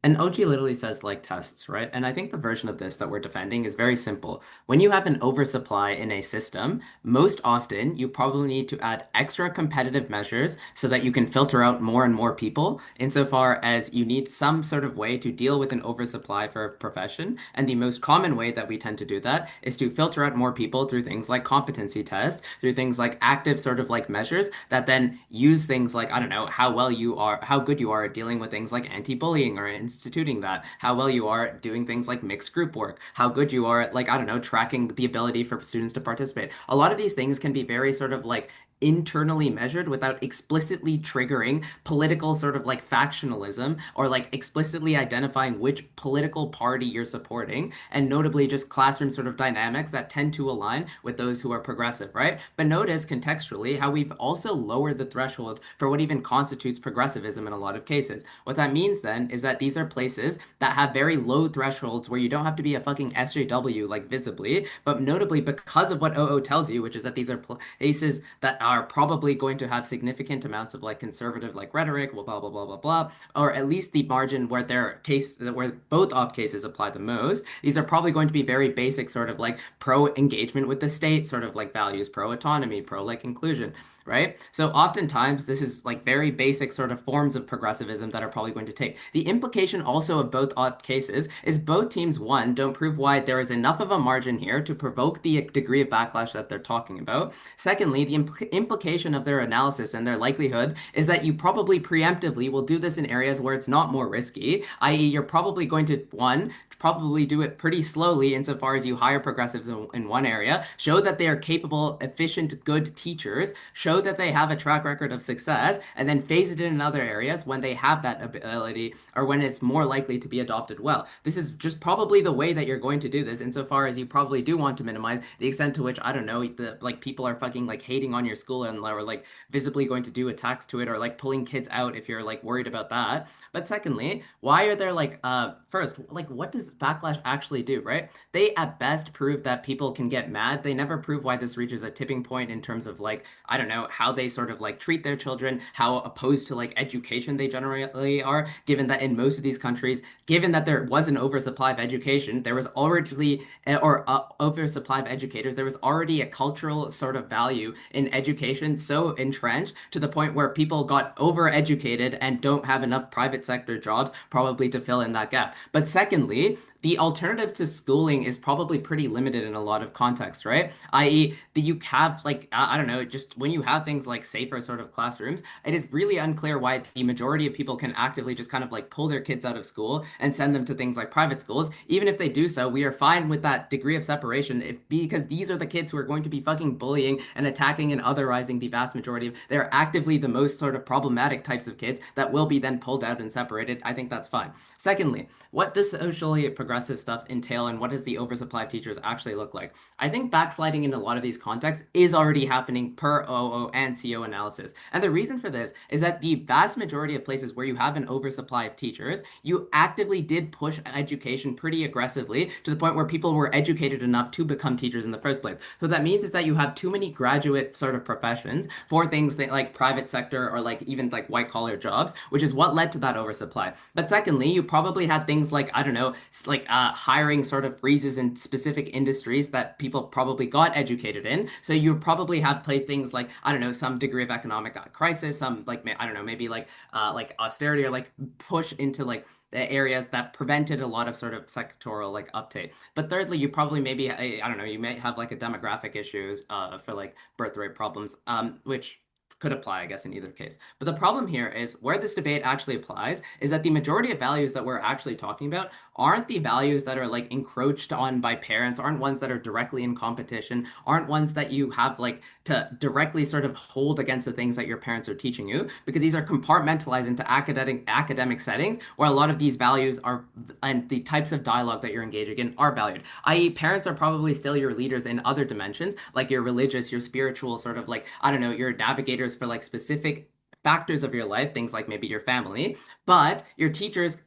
An OG literally says like tests, right? And I think the version of this that we're defending is very simple. When you have an oversupply in a system, most often you probably need to add extra competitive measures so that you can filter out more and more people, insofar as you need some sort of way to deal with an oversupply for a profession. And the most common way that we tend to do that is to filter out more people through things like competency tests, through things like active sort of like measures that then use things like, I don't know, how good you are at dealing with things like anti-bullying or instituting that, how well you are doing things like mixed group work, how good you are at, like, I don't know, tracking the ability for students to participate. A lot of these things can be very sort of like internally measured without explicitly triggering political sort of like factionalism or like explicitly identifying which political party you're supporting, and notably just classroom sort of dynamics that tend to align with those who are progressive, right? But notice contextually how we've also lowered the threshold for what even constitutes progressivism in a lot of cases. What that means then is that these are are places that have very low thresholds where you don't have to be a fucking SJW like visibly, but notably because of what OO tells you, which is that these are places that are probably going to have significant amounts of like conservative like rhetoric, blah blah blah blah blah blah, or at least the margin where where both op cases apply the most. These are probably going to be very basic sort of like pro engagement with the state, sort of like values, pro autonomy, pro like inclusion, right? So oftentimes this is like very basic sort of forms of progressivism that are probably going to take. The implication also of both odd cases is both teams, one, don't prove why there is enough of a margin here to provoke the degree of backlash that they're talking about. Secondly, the implication of their analysis and their likelihood is that you probably preemptively will do this in areas where it's not more risky, i.e. you're probably going to, one, probably do it pretty slowly insofar as you hire progressives in one area, show that they are capable, efficient, good teachers, show that they have a track record of success, and then phase it in other areas when they have that ability or when it's more likely to be adopted well. This is just probably the way that you're going to do this insofar as you probably do want to minimize the extent to which, I don't know, like people are fucking like hating on your school and are like visibly going to do attacks to it or like pulling kids out if you're like worried about that. But secondly, why are there like first, like what does backlash actually do, right? They at best prove that people can get mad. They never prove why this reaches a tipping point in terms of like, I don't know, how they sort of like treat their children, how opposed to like education they generally are, given that in most of these countries, given that there was an oversupply of education, there was already, or oversupply of educators, there was already a cultural sort of value in education so entrenched to the point where people got overeducated and don't have enough private sector jobs probably to fill in that gap. But secondly, the alternatives to schooling is probably pretty limited in a lot of contexts, right? I.e., that you have like, I don't know, just when you have things like safer sort of classrooms, it is really unclear why the majority of people can actively just kind of like pull their kids out of school and send them to things like private schools. Even if they do so, we are fine with that degree of separation because these are the kids who are going to be fucking bullying and attacking and otherizing the vast majority of, they're actively the most sort of problematic types of kids that will be then pulled out and separated. I think that's fine. Secondly, what does socially progressive stuff entail and what does the oversupply of teachers actually look like? I think backsliding in a lot of these contexts is already happening per OO and CO analysis. And the reason for this is that the vast majority of places where you have an oversupply of teachers, you actively did push education pretty aggressively to the point where people were educated enough to become teachers in the first place. So that means is that you have too many graduate sort of professions for things that like private sector or like even like white collar jobs, which is what led to that oversupply. But secondly, you probably had things like, I don't know, like hiring sort of freezes in specific industries that people probably got educated in. So you probably have placed things like, I don't know, some degree of economic crisis, some like, I don't know, maybe like austerity or like push into like the areas that prevented a lot of sort of sectoral like uptake. But thirdly, you probably maybe, I don't know, you may have like a demographic issues for like birth rate problems, which could apply, I guess, in either case. But the problem here is where this debate actually applies is that the majority of values that we're actually talking about aren't the values that are like encroached on by parents, aren't ones that are directly in competition, aren't ones that you have like to directly sort of hold against the things that your parents are teaching you, because these are compartmentalized into academic settings where a lot of these values are and the types of dialogue that you're engaging in are valued. I.e., parents are probably still your leaders in other dimensions, like your religious, your spiritual, sort of like, I don't know, your navigators for like specific factors of your life, things like maybe your family, but your teachers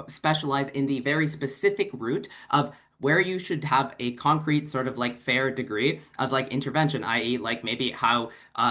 specialize in the very specific route of where you should have a concrete sort of like fair degree of like intervention, i.e. like maybe how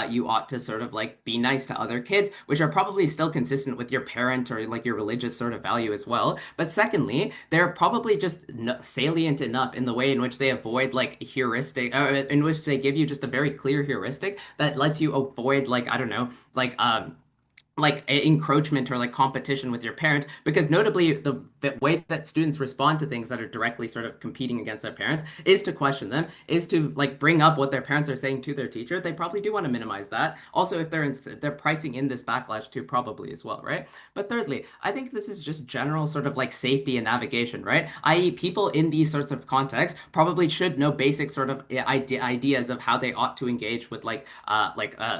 you ought to sort of like be nice to other kids, which are probably still consistent with your parent or like your religious sort of value as well. But secondly, they're probably just salient enough in the way in which they avoid like heuristic, in which they give you just a very clear heuristic that lets you avoid like, I don't know, like encroachment or like competition with your parent, because notably the way that students respond to things that are directly sort of competing against their parents is to question them, is to like bring up what their parents are saying to their teacher. They probably do want to minimize that. Also, if they're pricing in this backlash too, probably as well, right? But thirdly, I think this is just general sort of like safety and navigation, right? I.e., people in these sorts of contexts probably should know basic sort of ideas of how they ought to engage with like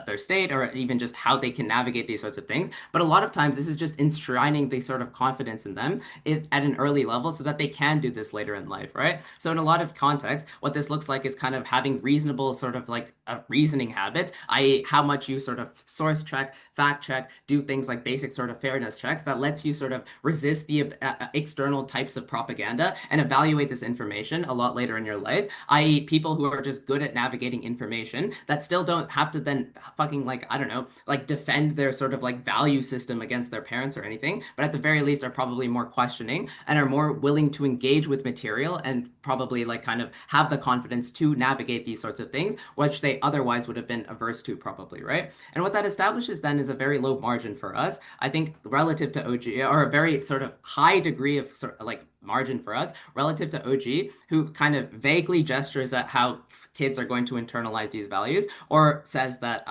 their state, or even just how they can navigate these sorts of things. But a lot of times this is just enshrining the sort of confidence in them in at an early level so that they can do this later in life, right? So in a lot of contexts, what this looks like is kind of having reasonable sort of like reasoning habits, i.e. how much you sort of source check, fact check, do things like basic sort of fairness checks that lets you sort of resist the external types of propaganda and evaluate this information a lot later in your life, i.e. people who are just good at navigating information that still don't have to then fucking like, I don't know, like defend their sort of like value system against their parents or anything, but at the very least are probably more questioning and are more willing to engage with material and probably like kind of have the confidence to navigate these sorts of things, which they otherwise would have been averse to probably, right? And what that establishes then is a very low margin for us, I think, relative to OG, or a very sort of high degree of sort of like margin for us relative to OG, who kind of vaguely gestures at how kids are going to internalize these values, or says that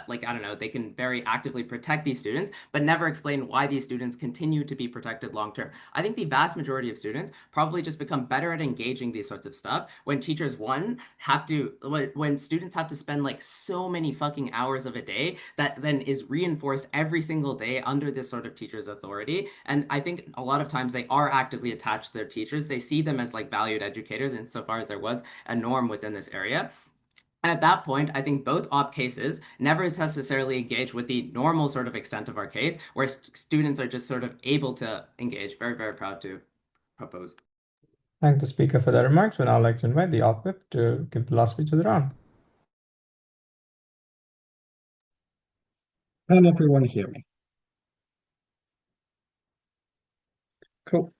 like, I don't know, they can very actively protect these students, but never explain why these students continue to be protected long term. I think the vast majority of students probably just become better at engaging these sorts of stuff when teachers, one, have to, when students have to spend like so many fucking hours of a day that then is reinforced every single day under this sort of teacher's authority. And I think a lot of times they are actively attached to their teachers. They see them as like valued educators insofar as there was a norm within this area. And at that point, I think both op cases never necessarily engage with the normal sort of extent of our case, where students are just sort of able to engage. Very, very proud to propose. Thank the speaker for their remarks. We'd now like to invite the op whip to give the last speech of the round. Can everyone hear me? Cool.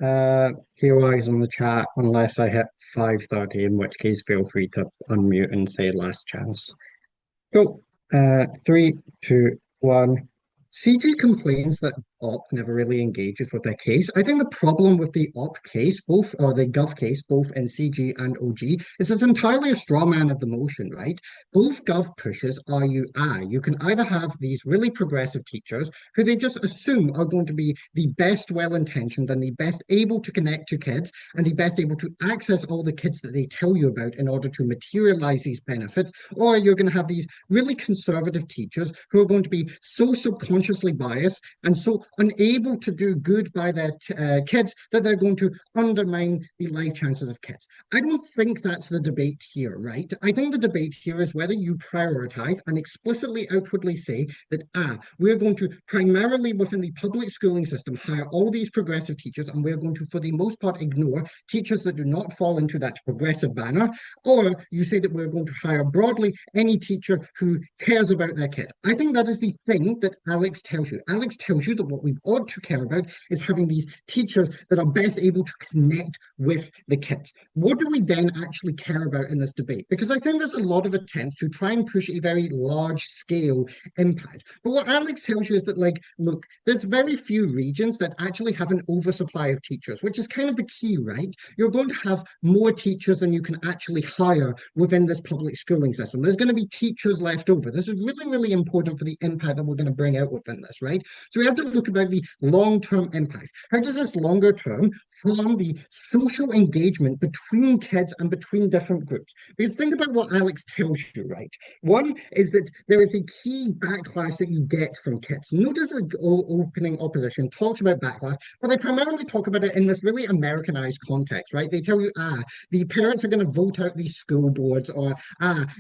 KOIs on the chat, unless I hit 5:30, in which case feel free to unmute and say last chance. Cool. 3, 2, 1. CG complains that OP never really engages with their case. I think the problem with the OP case, both, or the Gov case, both in CG and OG, is it's entirely a straw man of the motion, right? Both Gov pushes are you can either have these really progressive teachers who they just assume are going to be the best well-intentioned and the best able to connect to kids and the best able to access all the kids that they tell you about in order to materialize these benefits, or you're going to have these really conservative teachers who are going to be so subconsciously biased and so unable to do good by their kids that they're going to undermine the life chances of kids. I don't think that's the debate here, right? I think the debate here is whether you prioritize and explicitly outwardly say that, we're going to primarily within the public schooling system hire all these progressive teachers, and we're going to, for the most part, ignore teachers that do not fall into that progressive banner, or you say that we're going to hire broadly any teacher who cares about their kid. I think that is the thing that Alex tells you. Alex tells you that what we ought to care about is having these teachers that are best able to connect with the kids. What do we then actually care about in this debate? Because I think there's a lot of attempts to try and push a very large scale impact. But what Alex tells you is that, like, look, there's very few regions that actually have an oversupply of teachers, which is kind of the key, right? You're going to have more teachers than you can actually hire within this public schooling system. There's going to be teachers left over. This is really, really important for the impact that we're going to bring out within this, right? So we have to look about the long-term impacts. How does this longer term harm the social engagement between kids and between different groups? Because think about what Alex tells you, right? One is that there is a key backlash that you get from kids. Notice the opening opposition talks about backlash, but they primarily talk about it in this really Americanized context, right? They tell you, the parents are going to vote out these school boards, or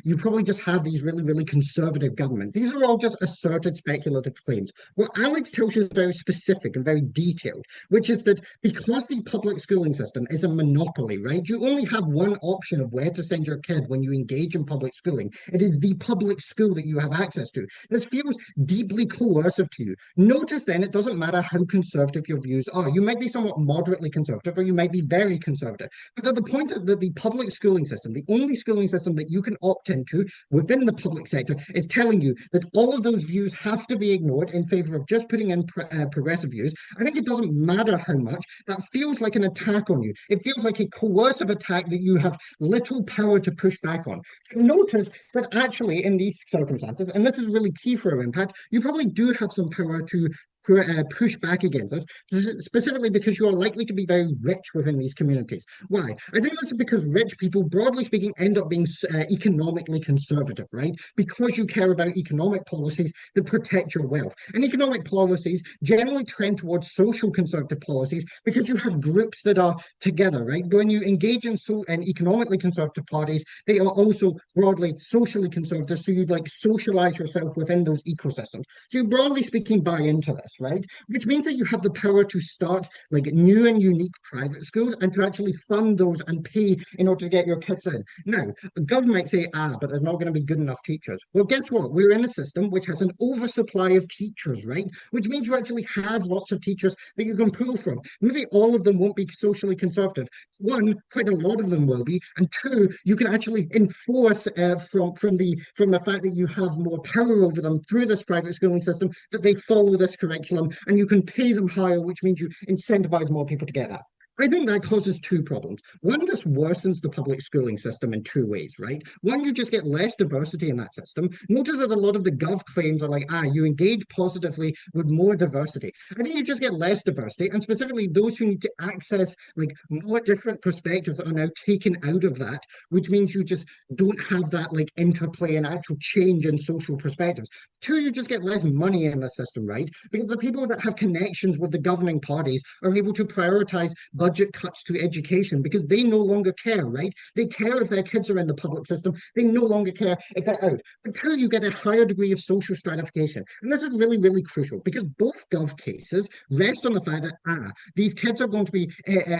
you probably just have these really, really conservative governments. These are all just asserted speculative claims. What Alex tells you is very specific and very detailed, which is that because the public schooling system is a monopoly, right? You only have one option of where to send your kid when you engage in public schooling. It is the public school that you have access to. This feels deeply coercive to you. Notice then, it doesn't matter how conservative your views are. You might be somewhat moderately conservative, or you might be very conservative. But at the point that the public schooling system, the only schooling system that you can opt into within the public sector, is telling you that all of those views have to be ignored in favor of just putting in progressive views, I think it doesn't matter how much. That feels like an attack on you. It feels like a coercive attack that you have little power to push back on. Notice that actually in these circumstances, and this is really key for our impact, you probably do have some power to push back against this, specifically because you are likely to be very rich within these communities. Why? I think this is because rich people, broadly speaking, end up being economically conservative, right? Because you care about economic policies that protect your wealth. And economic policies generally trend towards social conservative policies because you have groups that are together, right? When you engage in economically conservative parties, they are also broadly socially conservative, so you like socialize yourself within those ecosystems. So you broadly speaking buy into this, right? Which means that you have the power to start like new and unique private schools and to actually fund those and pay in order to get your kids in. Now, the government might say, but there's not going to be good enough teachers. Well, guess what? We're in a system which has an oversupply of teachers, right? Which means you actually have lots of teachers that you can pull from. Maybe all of them won't be socially conservative. One, quite a lot of them will be, and two, you can actually enforce from the fact that you have more power over them through this private schooling system that they follow this curriculum, and you can pay them higher, which means you incentivize more people to get that. I think that causes two problems. One, this worsens the public schooling system in two ways, right? One, you just get less diversity in that system. Notice that a lot of the Gov claims are like, you engage positively with more diversity. I think you just get less diversity, and specifically those who need to access like more different perspectives are now taken out of that, which means you just don't have that like interplay and actual change in social perspectives. Two, you just get less money in the system, right? Because the people that have connections with the governing parties are able to prioritize budget cuts to education because they no longer care, right? They care if their kids are in the public system. They no longer care if they're out. But two, you get a higher degree of social stratification. And this is really, really crucial because both Gov cases rest on the fact that, these kids are going to be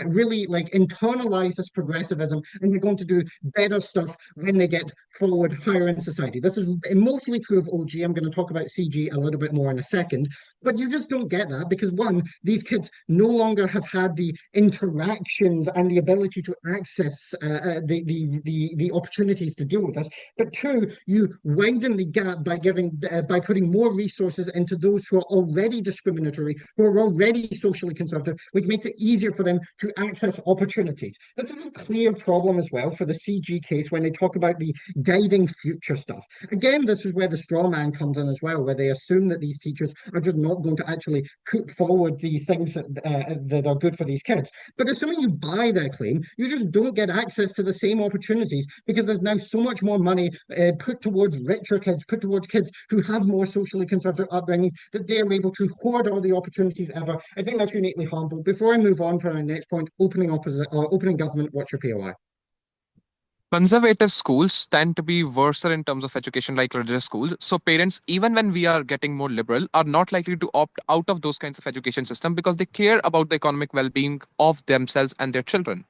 really like internalize this progressivism and they're going to do better stuff when they get forward higher in society. This is mostly true of OG. I'm going to talk about CG a little bit more in a second, but you just don't get that because one, these kids no longer have had the interactions and the ability to access the opportunities to deal with this. But two, you widen the gap by putting more resources into those who are already discriminatory, who are already socially conservative, which makes it easier for them to access opportunities. This is a clear problem as well for the CG case when they talk about the guiding future stuff. Again, this is where the straw man comes in as well, where they assume that these teachers are just not going to actually put forward the things that are good for these kids. But assuming you buy their claim, you just don't get access to the same opportunities because there's now so much more money put towards richer kids, put towards kids who have more socially conservative upbringings, that they're able to hoard all the opportunities ever. I think that's uniquely harmful. Before I move on to our next point, opening government, what's your POI? Conservative schools tend to be worse in terms of education like religious schools. So parents, even when we are getting more liberal, are not likely to opt out of those kinds of education system because they care about the economic well-being of themselves and their children.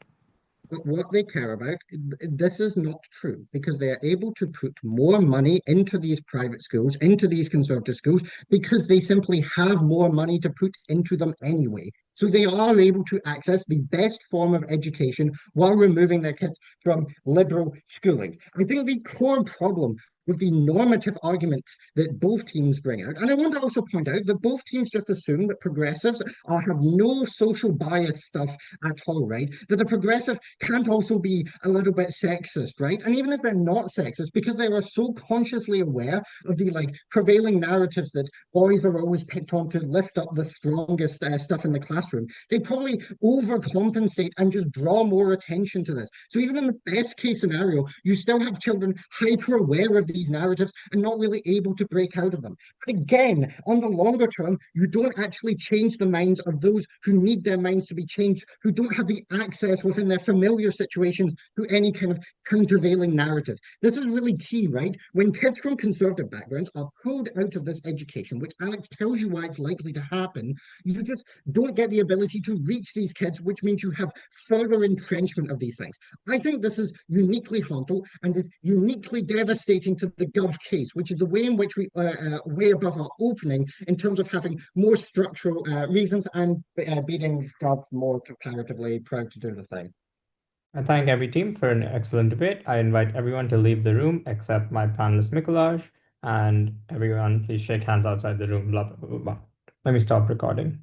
But what they care about, this is not true because they are able to put more money into these private schools, into these conservative schools, because they simply have more money to put into them anyway. So they are able to access the best form of education while removing their kids from liberal schooling. I think the core problem with the normative arguments that both teams bring out, and I want to also point out that both teams just assume that progressives have no social bias stuff at all, right? That the progressive can't also be a little bit sexist, right? And even if they're not sexist, because they are so consciously aware of the like prevailing narratives that boys are always picked on to lift up the strongest stuff in the classroom, they probably overcompensate and just draw more attention to this. So even in the best case scenario, you still have children hyper aware of these narratives and not really able to break out of them. But again, on the longer term, you don't actually change the minds of those who need their minds to be changed, who don't have the access within their familiar situations to any kind of countervailing narrative. This is really key, right? When kids from conservative backgrounds are pulled out of this education, which Alex tells you why it's likely to happen, you just don't get the ability to reach these kids, which means you have further entrenchment of these things. I think this is uniquely harmful and is uniquely devastating to the Gov case, which is the way in which we way above our opening in terms of having more structural reasons and beating Gov more comparatively proud to do the thing. I thank every team for an excellent debate. I invite everyone to leave the room except my panelist Mikolaj, and everyone please shake hands outside the room. Blah, blah, blah, blah. Let me stop recording.